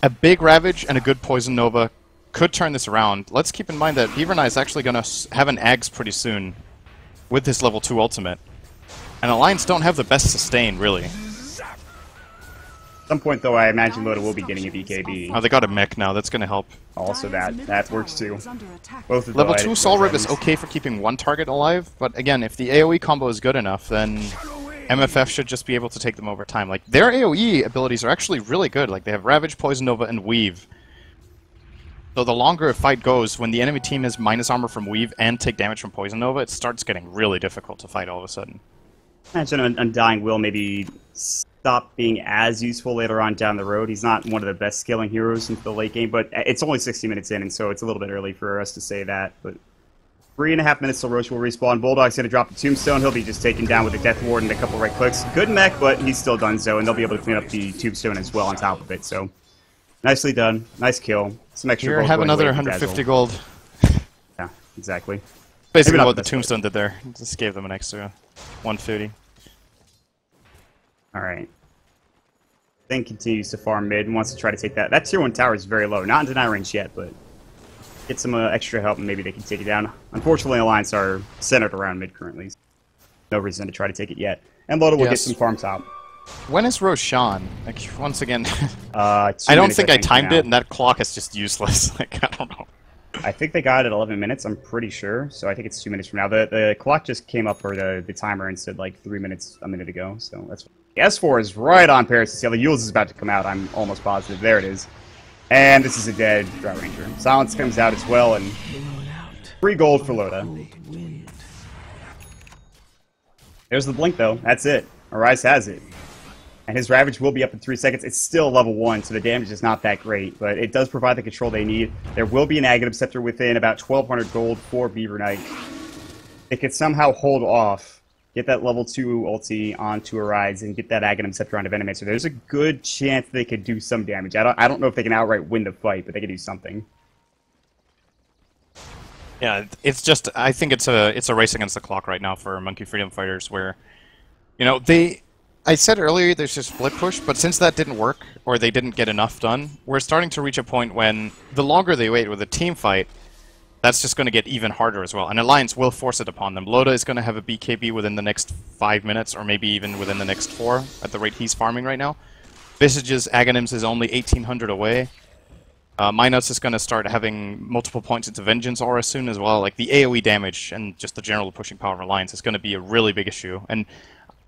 a big Ravage and a good Poison Nova could turn this around. Let's keep in mind that Beaverneye is actually going to have an Ags pretty soon with his level 2 ultimate, and Alliance don't have the best sustain, really. At some point, though, I imagine Loda will be getting a BKB. Oh, they got a mech now. That's going to help. Also, that works too. Both of Level 2 Soul Rip is okay for keeping 1 target alive, but again, if the AoE combo is good enough, then MFF should just be able to take them over time. Like, their AoE abilities are actually really good. Like, they have Ravage, Poison Nova, and Weave. So the longer a fight goes, when the enemy team has minus armor from Weave and take damage from Poison Nova, it starts getting really difficult to fight all of a sudden. Imagine Undying Will maybe stop being as useful later on down the road. He's not one of the best scaling heroes into the late game, but it's only 60 minutes in, and so it's a little bit early for us to say that. But 3.5 minutes till Roche will respawn. Bulldog's going to drop the Tombstone. He'll be just taken down with a Death Ward and a couple right clicks. Good mech, but he's still done so, and they'll be able to clean up the Tombstone as well on top of it. So, nicely done. Nice kill. Some extra Here, gold have going another away from 150 Dazzle. gold. Yeah, exactly. Basically not what the the best Tombstone did there. Just gave them an extra 150. Alright. Then continues to farm mid and wants to try to take that. That tier 1 tower is very low. Not in deny range yet, but get some extra help and maybe they can take it down. Unfortunately, Alliance are centered around mid currently. No reason to try to take it yet. And Loda will get some farm top. When is Roshan? Like, once again, 2 I don't minutes, think I timed now. it, and that clock is just useless. Like, I don't know. I think they got it at 11 minutes, I'm pretty sure. So I think it's 2 minutes from now. The clock just came up for the timer and said like 3 minutes a minute ago. So that's S4 is right on Paris to see. The Yules is about to come out, I'm almost positive. There it is. And this is a dead Drought Ranger. Silence comes out as well, and 3 gold for Loda. There's the blink though. That's it. Arise has it. And his Ravage will be up in 3 seconds. It's still level 1, so the damage is not that great, but it does provide the control they need. There will be an Aghanim Scepter within about 1,200 gold for Beaver Knight. They could somehow hold off, get that level 2 ulti onto Arise, and get that Aghanim Scepter onto Venom. So there's a good chance they could do some damage. I don't know if they can outright win the fight, but they can do something. Yeah, it's just, I think it's a race against the clock right now for Monkey Freedom Fighters where, you know, I said earlier there's just split push, but since that didn't work, or they didn't get enough done, we're starting to reach a point when the longer they wait with a team fight, that's just going to get even harder as well. And Alliance will force it upon them. Loda is going to have a BKB within the next 5 minutes, or maybe even within the next 4, at the rate he's farming right now. Visage's Aghanims is only 1,800 away. Minus is going to start having multiple points into Vengeance Aura soon as well. Like, the AoE damage and just the general pushing power of Alliance is going to be a really big issue. And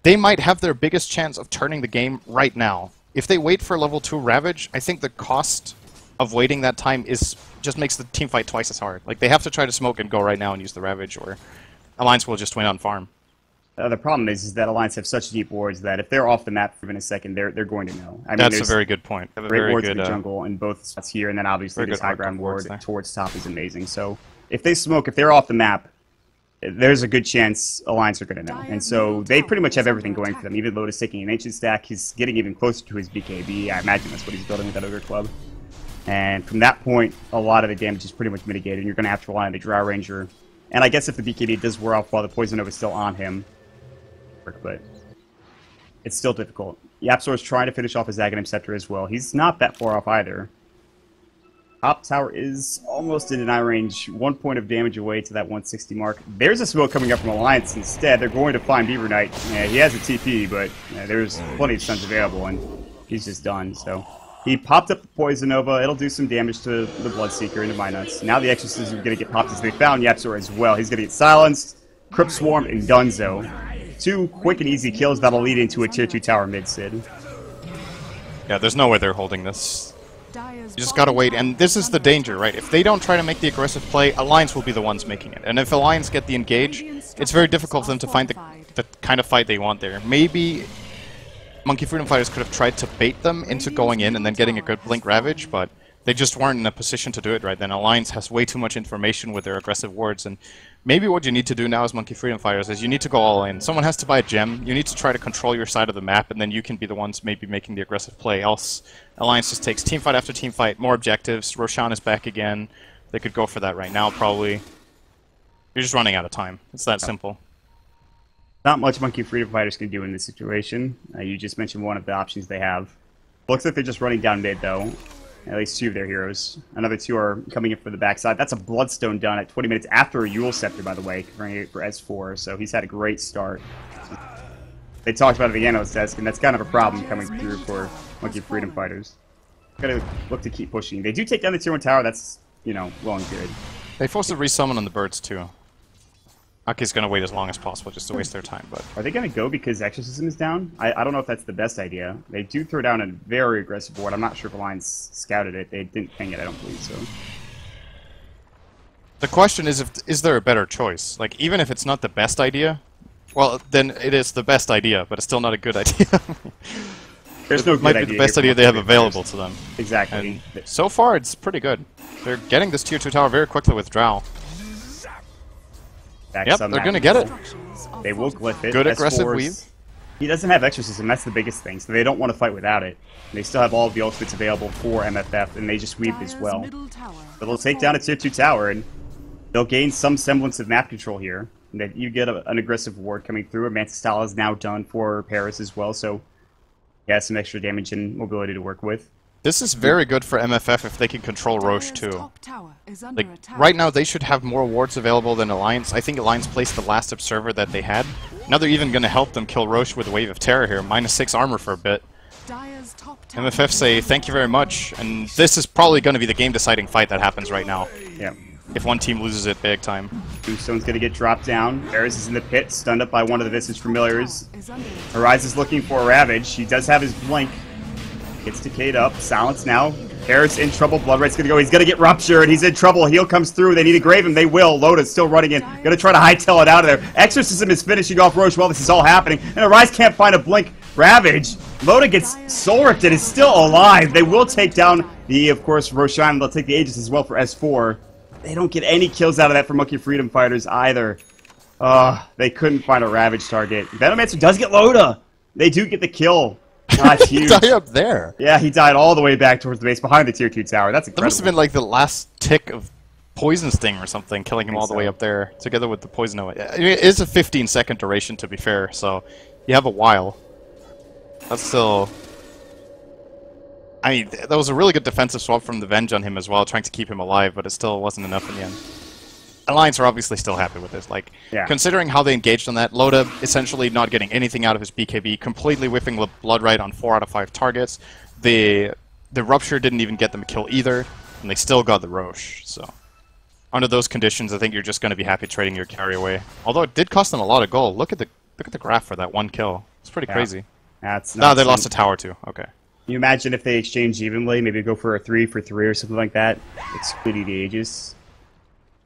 they might have their biggest chance of turning the game right now. If they wait for level 2 Ravage, I think the cost of waiting that time just makes the team fight twice as hard. Like, they have to try to smoke and go right now and use the Ravage, or Alliance will just win on farm. The problem is that Alliance have such deep wards that if they're off the map for even a second, they're going to know. I mean, That's a very good point. Great wards in the jungle in both spots here, and then obviously this high ground ward towards top is amazing. So if they smoke, if they're off the map, there's a good chance Alliance are going to know. And so they pretty much have everything going for them. Even Lotus taking an Ancient stack, he's getting even closer to his BKB. I imagine that's what he's building with that Ogre Club. And from that point, a lot of the damage is pretty much mitigated. And you're going to have to rely on the Drow Ranger. And I guess if the BKB does wear off while the Poison Nova is still on him, but it's still difficult. Yapzor's trying to finish off his Aghanim Scepter as well. He's not that far off either. Top tower is almost in deny range, 1 point of damage away to that 160 mark. There's a smoke coming up from Alliance instead. They're going to find Beaver Knight. Yeah, he has a TP, but there's plenty of stuns available, and he's just done. So he popped up the Poison Nova. It'll do some damage to the Bloodseeker into my nuts. Now the Exorcism is going to get popped as they found Yapzor as well. He's going to get silenced, Crypt Swarm, and Dunzo. 2 quick and easy kills that'll lead into a tier 2 tower mid, Sid. Yeah, there's no way they're holding this. You just gotta wait, and this is the danger, right? If they don't try to make the aggressive play, Alliance will be the ones making it. And if Alliance get the engage, it's very difficult for them to find the kind of fight they want there. Maybe Monkey Freedom Fighters could have tried to bait them into going in and then getting a good Blink Ravage, but they just weren't in a position to do it right then. Alliance has way too much information with their aggressive wards, and maybe what you need to do now as Monkey Freedom Fighters is you need to go all in. Someone has to buy a gem, you need to try to control your side of the map, and then you can be the ones maybe making the aggressive play. Else, Alliance just takes teamfight after teamfight, more objectives, Roshan is back again. They could go for that right now, probably. You're just running out of time. It's that simple. Not much Monkey Freedom Fighters can do in this situation. You just mentioned one of the options they have. Looks like they're just running down mid, though. At least 2 of their heroes. Another 2 are coming in for the backside. That's a Bloodstone done at 20 minutes after a Yule Scepter, by the way, converting it for S4, so he's had a great start. They talked about it at the analyst desk, and that's kind of a problem coming through for Monkey Freedom Fighters. Gotta look to keep pushing. They do take down the tier 1 tower, that's, you know, well and good. They forced a resummon on the birds, too. Aki's gonna wait as long as possible just to waste their time, but... Are they gonna go because Exorcism is down? I don't know if that's the best idea. They do throw down a very aggressive board. I'm not sure if Alliance scouted it. They didn't ping it, I don't believe so. The question is there a better choice? Like, even if it's not the best idea, well, then it is the best idea, but it's still not a good idea. There's no good might be idea the best here idea for they have most available players. to them. Exactly. And so far, it's pretty good. They're getting this tier 2 tower very quickly with Drow. Yep, they're gonna get it. They will glyph it. Good aggressive S4's weave. He doesn't have Exorcism, that's the biggest thing, so they don't want to fight without it. They still have all of the ultimates available for MFF, and they just weave as well. But they'll take down a tier 2 tower, and they'll gain some semblance of map control here. And that you get an aggressive ward coming through. Mantis Style is now done for Paris as well, so he has some extra damage and mobility to work with. This is very good for MFF if they can control Roche too. Like, right now they should have more wards available than Alliance. I think Alliance placed the last Observer that they had. Now they're even going to help them kill Roche with a Wave of Terror here. -6 armor for a bit. MFF say thank you very much, and this is probably going to be the game-deciding fight that happens right now. Yeah. If one team loses it big time. Tombstone's going to get dropped down. Eris is in the pit, stunned up by one of the Visage Familiars. Arise is looking for a Ravage. He does have his Blink. Gets decayed up. Silence now. Eris in trouble. Bloodright's going to go. He's going to get Ruptured. He's in trouble. Heal comes through. They need to grave him. They will. Loda's still running in. Going to try to hightail it out of there. Exorcism is finishing off Roche while this is all happening. And Arise can't find a Blink. Ravage. Loda gets soul ripped and is still alive. They will take down the, of course, Roshan. They'll take the Aegis as well for S4. They don't get any kills out of that for Monkey Freedom Fighters either. They couldn't find a Ravage target. Venomancer does get Loda. They do get the kill. Not huge. Die up there. Yeah, he died all the way back towards the base behind the tier 2 tower. That's incredible. That must have been like the last tick of Poison Sting or something, killing him all the way up there, together with the Poison Oa. I mean, it is a 15-second duration, to be fair, so you have a while. That's still... I mean, that was a really good defensive swap from the Venge on him as well, trying to keep him alive, but it still wasn't enough in the end. Alliance are obviously still happy with this. Like, considering how they engaged on that, Loda essentially not getting anything out of his BKB, completely whiffing Bloodright on 4 out of 5 targets. The Rupture didn't even get them a kill either, and they still got the Roche. So, under those conditions, I think you're just going to be happy trading your carry away. Although it did cost them a lot of gold. Look at the graph for that one kill. It's pretty crazy. That's no, they lost a tower too. Okay. Can you imagine if they exchange evenly, maybe go for a 3 for 3 or something like that, excluding the Aegis?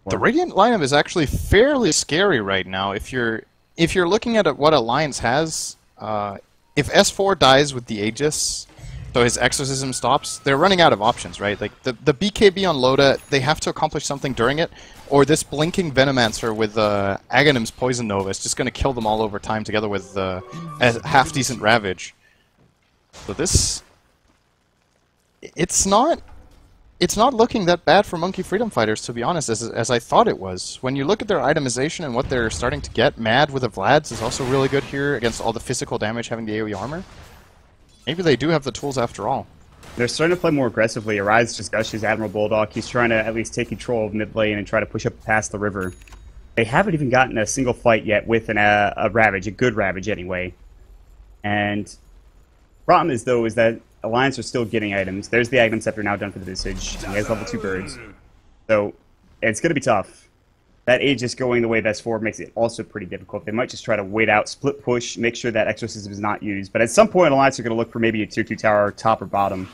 The Radiant lineup is actually fairly scary right now. If you're looking at what Alliance has, if S4 dies with the Aegis, so his Exorcism stops, they're running out of options, right? Like the BKB on Loda, they have to accomplish something during it, or this blinking Venomancer with Aghanim's Poison Nova is just going to kill them all over time together with a half-decent Ravage. So this... It's not looking that bad for Monkey Freedom Fighters, to be honest, as I thought it was. When you look at their itemization and what they're starting to get, Mad with the Vlads is also really good here against all the physical damage having the AoE armor. Maybe they do have the tools after all. They're starting to play more aggressively. Arise just gushes Admiral Bulldog. He's trying to at least take control of mid lane and try to push up past the river. They haven't even gotten a single fight yet with a Ravage, a good Ravage anyway. And problem is, though, is that Alliance are still getting items. There's the Aghanim Scepter now done for the Visage. He has level 2 birds. So, it's going to be tough. That Aegis going the way of S4 makes it also pretty difficult. They might just try to wait out, split push, make sure that Exorcism is not used. But at some point, Alliance are going to look for maybe a tier 2 tower, top or bottom.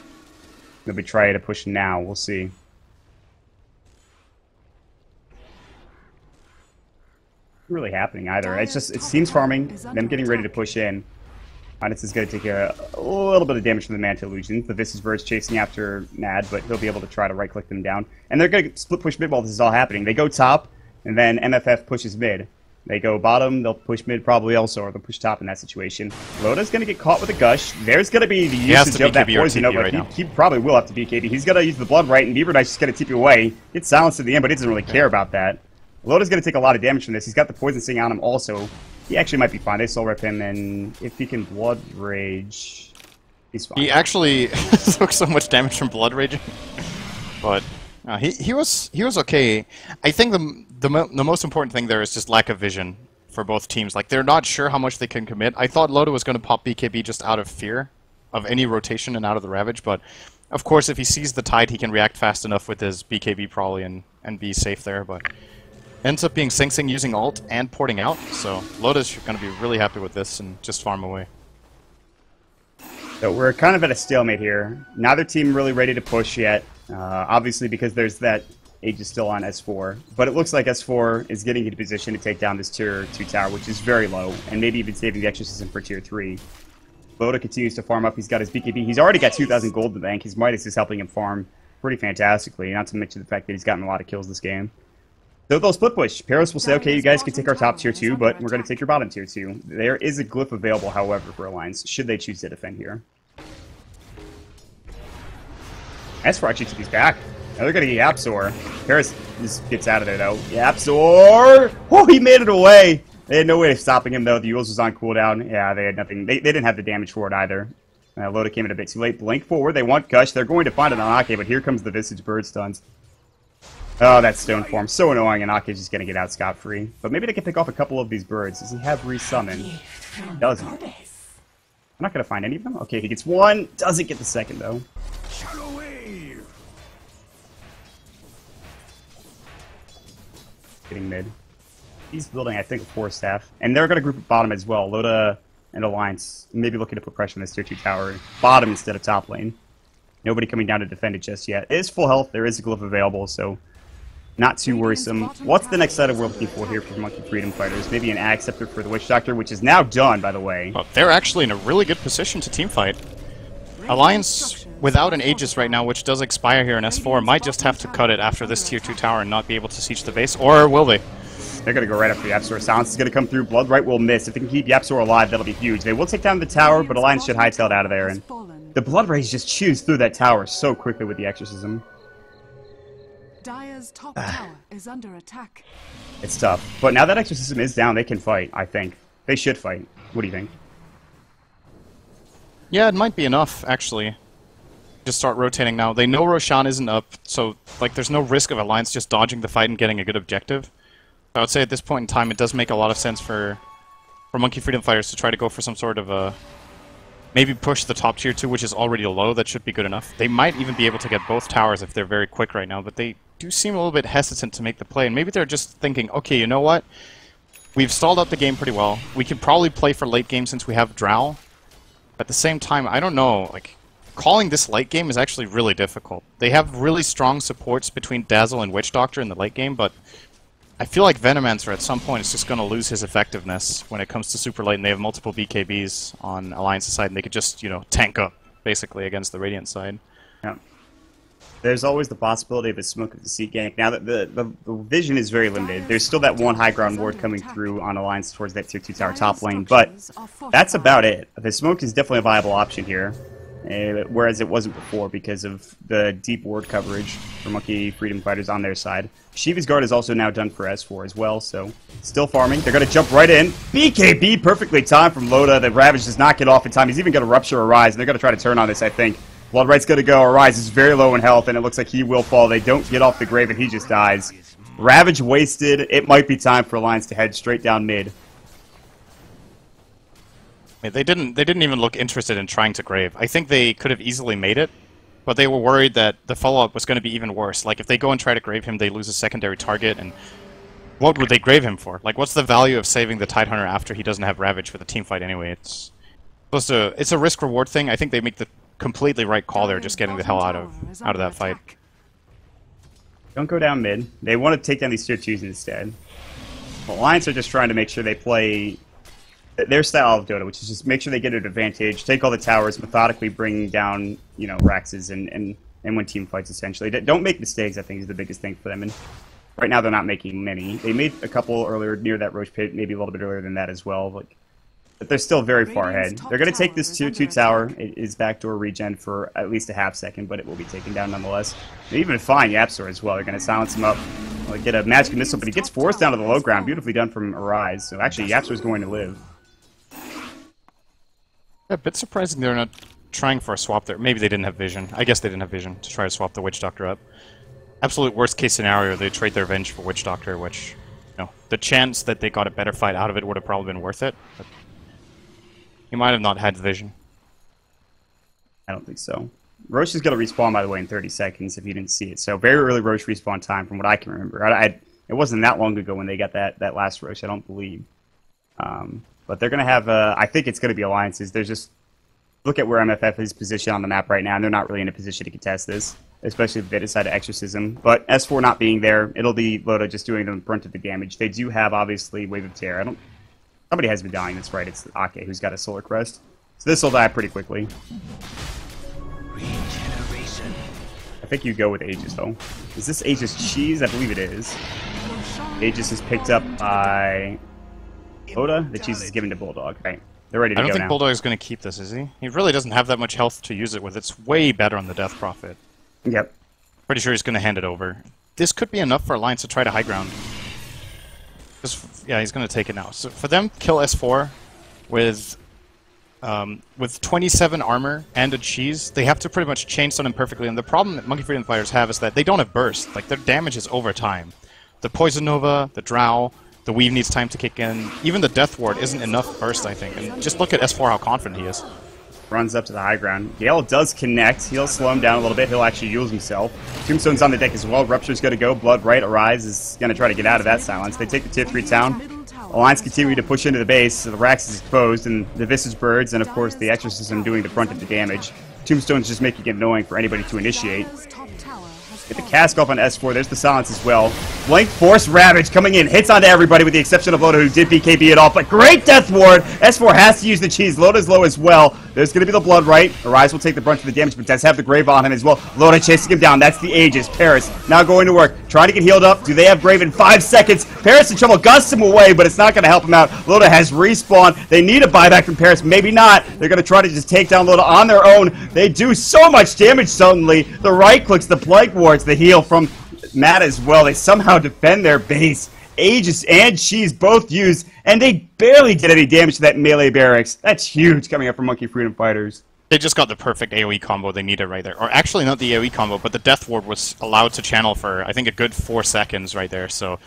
They'll be trying to push now. We'll see. Not really happening either. It's just, it seems farming, them getting ready to push in. Minus is going to take a little bit of damage from the Manta Illusions. The Visage Bird's chasing after Mad, but he'll be able to try to right-click them down. And they're going to split push mid while this is all happening. They go top, and then MFF pushes mid. They go bottom, they'll push mid probably also, or they'll push top in that situation. Loda's going to get caught with a Gush. There's going to be the usage of that Poison Nova. Right he probably will have to BKB. He's going to use the Blood Right, and Beaver Knight's just going to TP away. Gets silenced at the end, but he doesn't really care about that. Loda's going to take a lot of damage from this. He's got the Poison Sting on him also. He actually might be fine. They soul rip him, and if he can Blood Rage, he's fine. He actually took so much damage from Blood Raging, but he was okay. I think the most important thing there is just lack of vision for both teams. Like, they're not sure how much they can commit. I thought Loda was going to pop BKB just out of fear of any rotation and out of the Ravage, but of course if he sees the tide, he can react fast enough with his BKB probably and be safe there. But ends up being Sing Sing using ult and porting out, so Loda's going to be really happy with this and just farm away. So we're kind of at a stalemate here. Neither team really ready to push yet, obviously because there's that Aegis still on S4. But it looks like S4 is getting into position to take down this tier 2 tower, which is very low, and maybe even saving the Exorcism for tier 3. Loda continues to farm up. He's got his BKB. He's already got 2,000 gold in the bank. His Midas is helping him farm pretty fantastically, not to mention the fact that he's gotten a lot of kills this game. So they'll split push. Paris will say, okay, you guys can take our top tier 2, but we're going to take your bottom tier 2. There is a glyph available, however, for Alliance, should they choose to defend here. S4 actually took his back. Now they're going to get Yapzor. Paris just gets out of there, though. Yapzor! Oh, he made it away! They had no way of stopping him, though. The Euls was on cooldown. Yeah, they had nothing. They didn't have the damage for it, either. Loda came in a bit too late. Blink forward. They want Gush. They're going to find an Anake, but here comes the Visage Bird Stuns. Oh, that stone form. So annoying. Anake's just going to get out scot-free. But maybe they can pick off a couple of these birds. Does he have resummon? He doesn't. I'm not going to find any of them. Okay, he gets one. Doesn't get the second, though. Getting mid. He's building, I think, a 4-staff. And they're going to group at bottom as well. Loda and Alliance maybe looking to put pressure on this tier 2 tower. Bottom instead of top lane. Nobody coming down to defend it just yet. It is full health. There is a glyph available, so not too worrisome. What's the next setup we're looking for here for Monkey Freedom Fighters? Maybe an Ag Scepter for the Witch Doctor, which is now done, by the way. Well, they're actually in a really good position to teamfight. Alliance, without an Aegis right now, which does expire here in S4, might just have to cut it after this tier 2 tower and not be able to siege the base, or will they? They're going to go right after Yapzor. Silence is going to come through. Bloodright will miss. If they can keep Yapzor alive, that'll be huge. They will take down the tower, but Alliance should hightail it out of there. And the Bloodright just chews through that tower so quickly with the Exorcism. Dire's top tower is under attack. It's tough. But now that Exorcism is down, they can fight, I think. They should fight. What do you think? Yeah, it might be enough, actually. Just start rotating now. They know Roshan isn't up, so like there's no risk of Alliance just dodging the fight and getting a good objective. I would say at this point in time, it does make a lot of sense for Monkey Freedom Fighters to try to go for some sort of a... Maybe push the top tier 2, which is already low. That should be good enough. They might even be able to get both towers if they're very quick right now, but they do seem a little bit hesitant to make the play. And maybe they're just thinking, okay, you know what? We've stalled out the game pretty well. We can probably play for late game since we have Drow. At the same time, I don't know, like... Calling this late game is actually really difficult. They have really strong supports between Dazzle and Witch Doctor in the late game, but... I feel like Venomancer at some point is just going to lose his effectiveness when it comes to super late, and they have multiple BKBs on Alliance's side, and they could just, you know, tank up, basically, against the Radiant side. Yeah. There's always the possibility of a Smoke of the Sea gank. Now that the vision is very limited, there's still that one high ground ward coming through on Alliance towards that tier 2 tower top lane, but that's about it. The Smoke is definitely a viable option here. Whereas it wasn't before because of the deep ward coverage for Monkey Freedom Fighters on their side. Shiva's Guard is also now done for S4 as well, so still farming. They're going to jump right in. BKB perfectly timed from Loda. The Ravage does not get off in time. He's even going to Rupture Arise, and they're going to try to turn on this, I think. Bloodright's going to go. Arise is very low in health, and it looks like he will fall. They don't get off the grave, and he just dies. Ravage wasted. It might be time for Alliance to head straight down mid. They didn't even look interested in trying to grave. I think they could have easily made it, but they were worried that the follow-up was going to be even worse. Like, if they go and try to grave him, they lose a secondary target, and what would they grave him for? Like, what's the value of saving the Tidehunter after he doesn't have Ravage for the teamfight anyway? It's a risk-reward thing. I think they make the completely right call there, just getting the hell out of that fight. Don't go down mid. They want to take down these tier 2s instead. Alliance are just trying to make sure they play their style of Dota, which is just make sure they get an advantage, take all the towers, methodically bring down, you know, Raxes and win team fights, essentially. Don't make mistakes, I think, is the biggest thing for them. And right now they're not making many. They made a couple earlier near that Roche Pit, maybe a little bit earlier than that as well. But they're still very far ahead. They're going to take this tier 2 tower. It is backdoor regen for at least a half second, but it will be taken down nonetheless. They even find Yapzor as well. They're going to silence him up. They'll get a magic missile, but he gets forced down to the low ground. Beautifully done from Arise. So actually, Yapzor is going to live. Yeah, a bit surprising they're not trying for a swap there. Maybe they didn't have vision. I guess they didn't have vision to try to swap the Witch Doctor up. Absolute worst case scenario, they trade their Venge for Witch Doctor, which, you know, the chance that they got a better fight out of it would have probably been worth it. But he might have not had vision. I don't think so. Roche is going to respawn, by the way, in 30 seconds if you didn't see it. So very early Roche respawn time from what I can remember. It wasn't that long ago when they got that last Roche, I don't believe. But they're going to have, I think it's going to be alliances. There's just, look at where MFF is positioned on the map right now, and they're not really in a position to contest this, especially if they decide to Exorcism. But S4 not being there, it'll be Loda just doing the brunt of the damage. They do have, obviously, Wave of Terror. Somebody has been dying, that's right. It's Ake who's got a Solar Crest. So this will die pretty quickly. I think you go with Aegis, though. Is this Aegis cheese? I believe it is. Aegis is picked up by Oda. The cheese is given to Bulldog. Right. They're ready to go I don't think now. Bulldog is going to keep this, is he? He really doesn't have that much health to use it with. It's way better on the Death Prophet. Yep. Pretty sure he's going to hand it over. This could be enough for Alliance to try to high ground. Yeah, he's going to take it now. So for them, kill S4 with 27 armor and a cheese, they have to pretty much chain stun him perfectly. And the problem that Monkey Freedom Fighters have is that they don't have burst. Like, their damage is over time. The Poison Nova, the Drow, the Weave needs time to kick in. Even the Death Ward isn't enough burst, I think. And just look at S4, how confident he is. Runs up to the high ground. Gale does connect. He'll slow him down a little bit. He'll actually use himself. Tombstone's on the deck as well. Rupture's going to go. Blood Right, Arise is going to try to get out of that silence. They take the tier 3 town. Alliance continue to push into the base. So the Rax is exposed, and the Visage Birds, and of course the Exorcism doing the brunt of the damage. Tombstone's just making it annoying for anybody to initiate. Get the cask off on S4. There's the silence as well. Blank Force Ravage coming in. Hits onto everybody with the exception of Loda, who did BKB it off. But great Death Ward. S4 has to use the cheese. Loda's low as well. There's going to be the Blood Right. Arise will take the brunt of the damage, but does have the Grave on him as well. Loda chasing him down. That's the Aegis. Paris now going to work. Trying to get healed up. Do they have Grave in 5 seconds? Paris in trouble. Gusts him away, but it's not going to help him out. Loda has respawn. They need a buyback from Paris. Maybe not. They're going to try to just take down Loda on their own. They do so much damage suddenly. The right clicks, the Plague Wards, the heal from Matt as well. They somehow defend their base. Aegis and Cheese both used, and they barely did any damage to that melee barracks. That's huge coming up from Monkey Freedom Fighters. They just got the perfect AoE combo they needed right there. Or actually not the AoE combo, but the Death Ward was allowed to channel for, I think, a good 4 seconds right there. So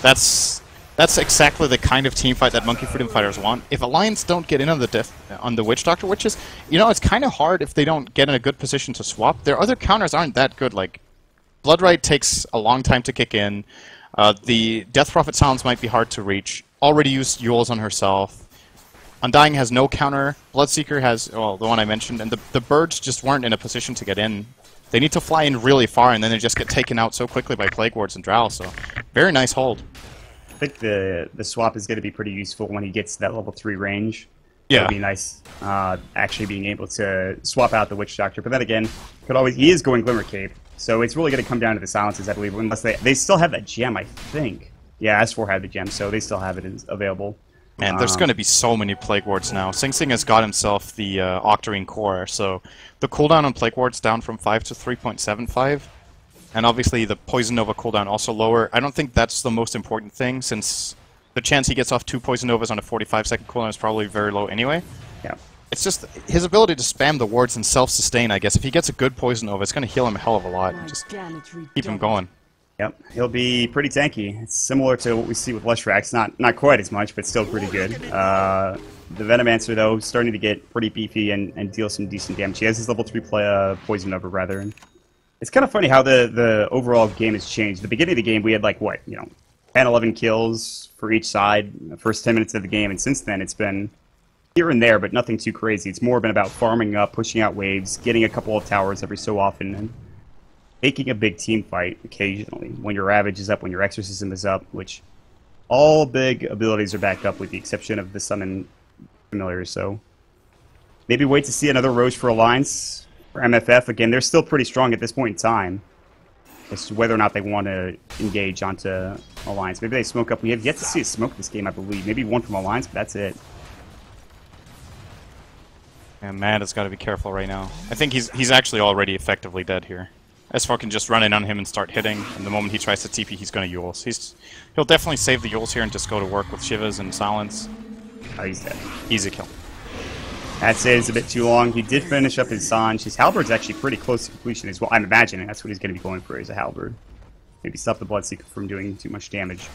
that's exactly the kind of team fight that Monkey Freedom Fighters want. If Alliance don't get in on the Witch Doctor, which is, you know, it's kind of hard if they don't get in a good position to swap. Their other counters aren't that good. Like, Blood Right takes a long time to kick in. The Death Prophet Silence might be hard to reach. Already used Yules on herself. Undying has no counter. Bloodseeker has, well, the one I mentioned. And the birds just weren't in a position to get in. They need to fly in really far, and then they just get taken out so quickly by Plague Wards and Drow. So, very nice hold. I think the swap is going to be pretty useful when he gets to that level 3 range. Yeah. It would be nice actually being able to swap out the Witch Doctor. But then again, he is going Glimmer Cape. So it's really going to come down to the silences, I believe, unless they still have that gem, I think. Yeah, S4 had the gem, so they still have it available. Man, there's going to be so many Plague Wards now. Sing Sing has got himself the Octarine Core, so the cooldown on Plague Wards down from 5 to 3.75. And obviously the Poison Nova cooldown also lower. I don't think that's the most important thing, since the chance he gets off 2 Poison Novas on a 45-second cooldown is probably very low anyway. Yeah. It's just his ability to spam the wards and self-sustain, I guess. If he gets a good Poison Nova, it's going to heal him a hell of a lot and just keep him going. Yep, he'll be pretty tanky. It's similar to what we see with Lushrax. Not quite as much, but still pretty good. The Venomancer, though, starting to get pretty beefy and deal some decent damage. He has his level 3 Poison Nova, rather. And it's kind of funny how the overall game has changed. At the beginning of the game, we had, like, what, 10, 11 kills for each side the first 10 minutes of the game. And since then, it's been here and there, but nothing too crazy. It's more been about farming up, pushing out waves, getting a couple of towers every so often, and making a big team fight occasionally. When your Ravage is up, when your Exorcism is up, which all big abilities are backed up with the exception of the Summon Familiars, so maybe wait to see another Roche for Alliance. For MFF, again, they're still pretty strong at this point in time. It's whether or not they want to engage onto Alliance. Maybe they smoke up. We have yet to see a smoke this game, I believe. Maybe one from Alliance, but that's it. And Matt has got to be careful right now. I think he's actually already effectively dead here. S4 can just run in on him and start hitting, and the moment he tries to TP, he's going to Yules. He'll definitely save the Yules here and just go to work with Shivas and Silence. Oh, he's dead. Easy kill. That's it. It's a bit too long. He did finish up his Sanj. His Halberd's actually pretty close to completion as well. I'm imagining that's what he's going to be going for, is a Halberd. Maybe stop the Bloodseeker from doing too much damage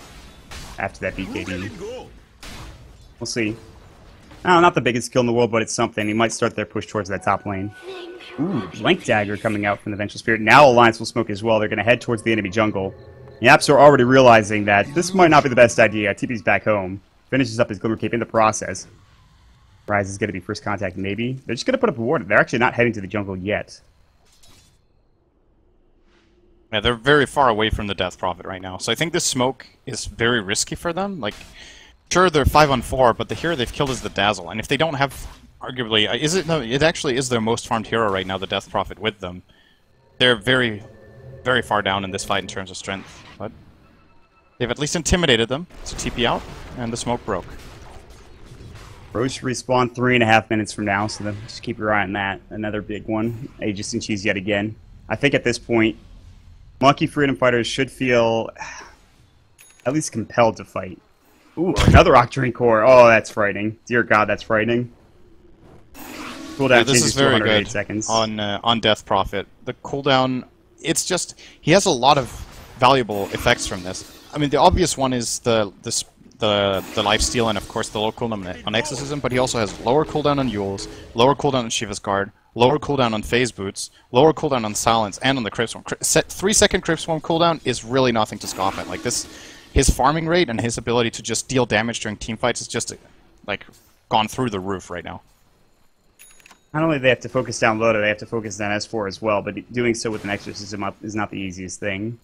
after that BKB. We'll see. Not the biggest skill in the world, but it's something. He might start their push towards that top lane. Ooh, Blank Dagger coming out from the Vengeful Spirit. Now Alliance will smoke as well. They're going to head towards the enemy jungle. The Apps are already realizing that this might not be the best idea. TP's back home. Finishes up his Glimmer Cape in the process. Rise is going to be first contact, maybe. They're just going to put up a ward. They're actually not heading to the jungle yet. Yeah, they're very far away from the Death Prophet right now. So I think this smoke is very risky for them. Like, sure, they're 5-on-4, but the hero they've killed is the Dazzle. And if they don't have arguably, is it? No, it actually is their most farmed hero right now, the Death Prophet with them. They're very, very far down in this fight in terms of strength, but they've at least intimidated them. So TP out, and the smoke broke. Roche respawn 3.5 minutes from now, so just keep your eye on that. Another big one. Aegis and Cheese yet again. I think at this point, Monkey Freedom Fighters should feel at least compelled to fight. Ooh, another Octarine Core. Oh, that's frightening. Dear God, that's frightening. Cooldown Yeah, this changes is to very 108 good seconds. on Death Prophet. The cooldown, it's just, he has a lot of valuable effects from this. I mean, the obvious one is the lifesteal and of course the low cooldown on Exorcism, but he also has lower cooldown on Yules, lower cooldown on Shiva's Guard, lower cooldown on Phase Boots, lower cooldown on Silence, and on the Crypt Swarm. 3-second Crypt Swarm cooldown is really nothing to scoff at. Like this, his farming rate and his ability to just deal damage during team fights is just like gone through the roof right now. Not only do they have to focus down low, they have to focus down S4 as well, but doing so with an Exorcism up is not the easiest thing.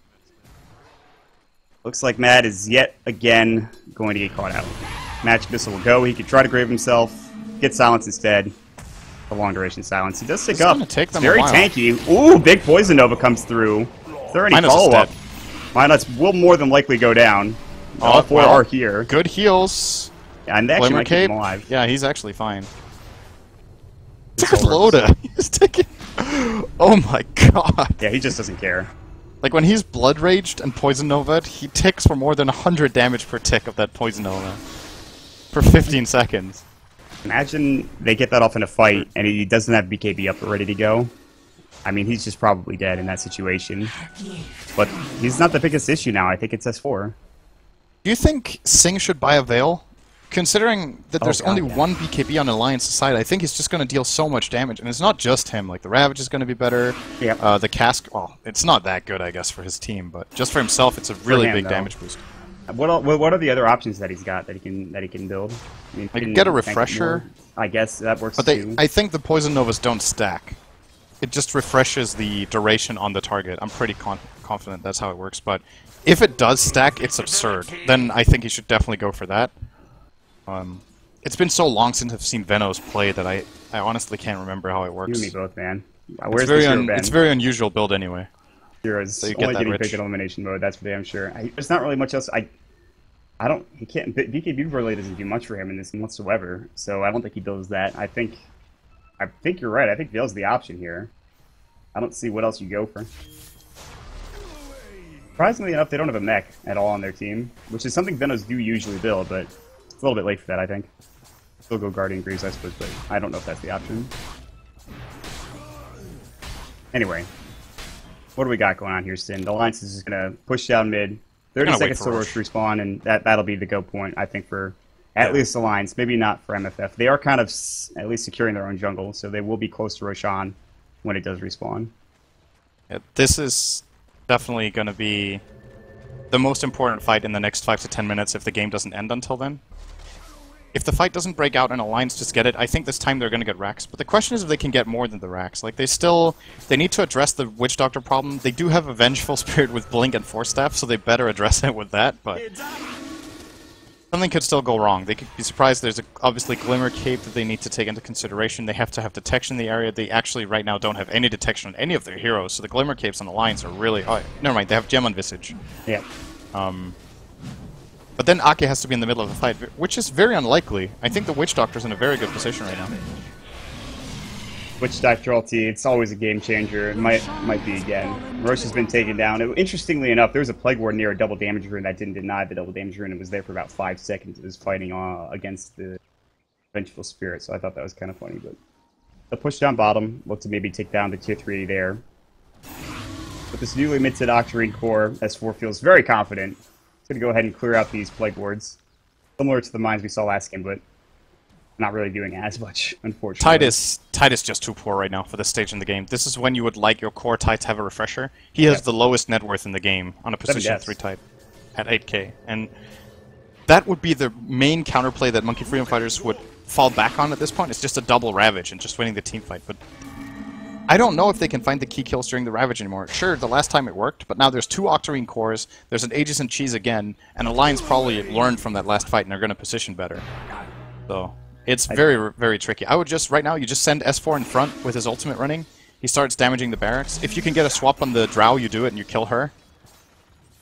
Looks like Matt is yet again going to get caught out. Magic Missile will go. He could try to grave himself, get Silence instead. A long duration Silence. He does stick up. Take them it's very tanky. Ooh, big Poison Nova comes through. Is there any follow-up? Minus will more than likely go down. All four are here. Good heals. Yeah, and they actually might keep him alive. Yeah, he's actually fine. Loda. He's taking... Oh my god. Yeah, he just doesn't care. Like when he's Blood Raged and Poison Nova'd, he ticks for more than 100 damage per tick of that Poison Nova. For 15 seconds. Imagine they get that off in a fight and he doesn't have BKB up ready to go. I mean, he's just probably dead in that situation. But he's not the biggest issue now. I think it's S4. Do you think Sing should buy a Veil? Considering that there's only one BKB on Alliance side, I think he's just going to deal so much damage. And it's not just him. Like, the Ravage is going to be better. Yep. The Cask, well, it's not that good, I guess, for his team. But just for himself, it's a really big damage boost. What are the other options that he's got that he can build? I mean, like get a Refresher. I guess that works but too. I think the Poison Novas don't stack. It just refreshes the duration on the target. I'm pretty confident that's how it works. But if it does stack, it's absurd. Then I think he should definitely go for that. It's been so long since I've seen Venos play that I honestly can't remember how it works. You and me both, man. It's very unusual build anyway. Heroes so only getting picked in elimination mode. That's for damn sure. There's not really much else. I don't. He can't. BKB really doesn't do much for him in this whatsoever. So I don't think he builds that. I think you're right. I think Veil's the option here. I don't see what else you go for. Surprisingly enough, they don't have a mech at all on their team, which is something Venos do usually build, but it's a little bit late for that, I think. Still go Guardian Greaves, I suppose, but I don't know if that's the option. Anyway, what do we got going on here, Sin? The Alliance is just going to push down mid. 30 seconds to Roche respawn, and that'll be the go point, I think, for at least Alliance. Maybe not for MFF. They are kind of at least securing their own jungle, so they will be close to Roshan when it does respawn. Yeah, this is definitely going to be the most important fight in the next 5 to 10 minutes if the game doesn't end until then. If the fight doesn't break out and Alliance just get it, I think this time they're going to get racks. But the question is if they can get more than the racks. Like, they need to address the Witch Doctor problem. They do have a Vengeful Spirit with Blink and Force Staff, so they better address it with that, but something could still go wrong. They could be surprised. There's obviously Glimmer Cape that they need to take into consideration. They have to have detection in the area. They actually right now don't have any detection on any of their heroes, so the Glimmer Capes on Alliance are really... Oh, never mind, they have Gem on Visage. Yeah. But then Ake has to be in the middle of the fight, which is very unlikely. I think the Witch Doctor's in a very good position right now. Witch Doctor ulti, it's always a game changer. It might be again. Roche has been taken down. Interestingly enough, there was a Plague Ward near a double damage rune that didn't deny the double damage rune. It was there for about 5 seconds. It was fighting against the Vengeful Spirit, so I thought that was kind of funny. But the push down bottom, look to maybe take down the tier 3 there. With this newly minted Octarine Core, S4 feels very confident. He's going to go ahead and clear out these Plague Wards. Similar to the mines we saw last game, but not really doing as much, unfortunately. Tide is just too poor right now for this stage in the game. This is when you would like your core Tide to have a refresher. He has the lowest net worth in the game on a position 3 Tide at 8k. And that would be the main counterplay that Monkey Freedom Fighters would fall back on at this point. It's just a double Ravage and just winning the team fight. But I don't know if they can find the key kills during the Ravage anymore. Sure, the last time it worked, but now there's 2 Octarine Cores, there's an Aegis and Cheese again, and Alliance probably learned from that last fight and they're going to position better. So It's very, very tricky. I would just, right now, you just send S4 in front with his ultimate running. He starts damaging the barracks. If you can get a swap on the Drow, you do it and you kill her.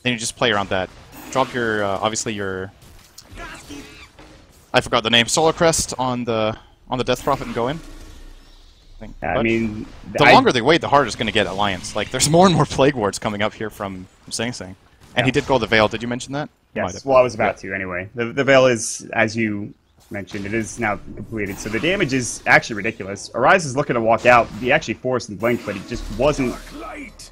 Then you just play around that. Drop your, obviously your... I forgot the name. Solar Crest on the Death Prophet and go in. I mean... The longer they wait, the harder it's going to get Alliance. Like, there's more and more Plague Wards coming up here from Sing Sing. And he did go the Veil. Did you mention that? Yes, well, I was about to anyway. The Veil is, as you mentioned, it is now completed. So the damage is actually ridiculous. Arise is looking to walk out. He actually forced the blink, but he just wasn't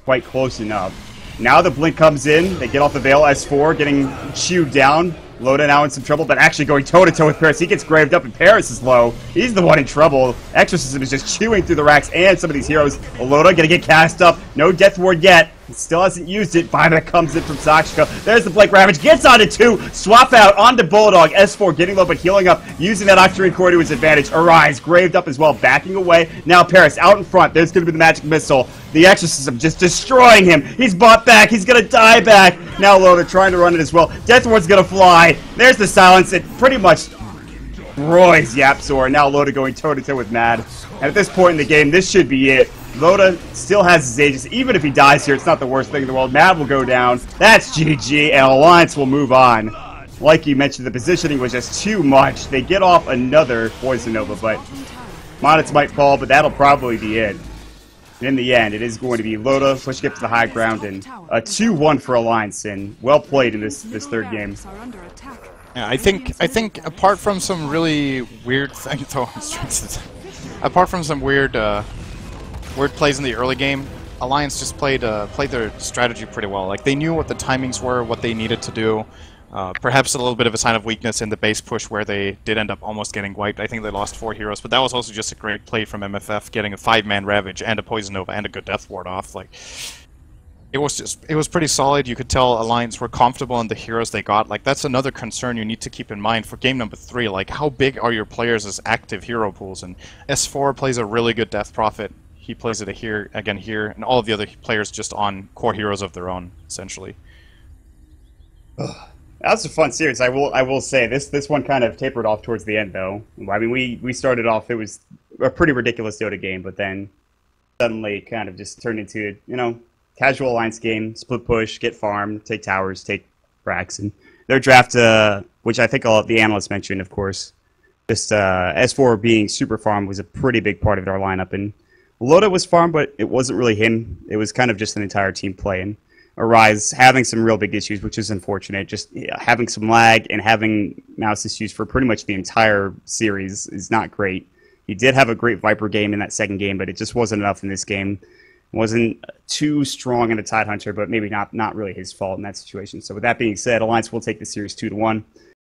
quite close enough. Now the blink comes in. They get off the Veil. S4 getting chewed down. Loda now in some trouble, but actually going toe-to-toe with Paris. He gets graved up, and Paris is low. He's the one in trouble. Exorcism is just chewing through the racks and some of these heroes. Loda gonna get cast up. No Death Ward yet. He still hasn't used it. Buyback comes in from Sakshika. There's the Blake Ravage. Gets onto 2. Swap out onto Bulldog. S4 getting low, but healing up. Using that Octarine Core to his advantage. Arise, graved up as well. Backing away. Now Paris out in front. There's going to be the Magic Missile. The Exorcism just destroying him. He's bought back. He's going to die back. Now Loda trying to run it as well. Death Ward's going to fly. There's the silence. It pretty much destroys Yapzor. Now Loda going toe-to-toe with Mad. And at this point in the game, this should be it. Loda still has his Aegis. Even if he dies here, it's not the worst thing in the world. Mad will go down. That's GG, and Alliance will move on. Like you mentioned, the positioning was just too much. They get off another Poison Nova, but Monets might fall, but that'll probably be it. And in the end, it is going to be Loda pushing up to the high ground, and a 2-1 for Alliance, and well played in this third game. Yeah, I think apart from some really weird things, apart from some weird plays in the early game, Alliance just played their strategy pretty well. Like, they knew what the timings were, what they needed to do. Perhaps a little bit of a sign of weakness in the base push where they did end up almost getting wiped. I think they lost 4 heroes, but that was also just a great play from MFF, getting a 5-man Ravage and a Poison Nova and a good Death Ward off. Like, it was pretty solid. You could tell Alliance were comfortable in the heroes they got. Like, that's another concern you need to keep in mind for game number 3. Like, how big are your players as active hero pools? And S4 plays a really good Death Prophet. He plays it here, and all of the other players just on core heroes of their own, essentially. That was a fun series. I will say this one kind of tapered off towards the end, though. I mean, we started off, it was a pretty ridiculous Dota game, but then suddenly it kind of just turned into, you know, casual Alliance game, split push, get farm, take towers, take racks, and their draft, which I think all the analysts mentioned, of course, just S4 being super farm was a pretty big part of our lineup, and Loda was farm, but it wasn't really him. It was kind of just an entire team playing. Arise having some real big issues, which is unfortunate. Just having some lag and having mouse issues for pretty much the entire series is not great. He did have a great Viper game in that second game, but it just wasn't enough in this game. Wasn't too strong in a Tidehunter, but maybe not really his fault in that situation. So with that being said, Alliance will take the series 2-1.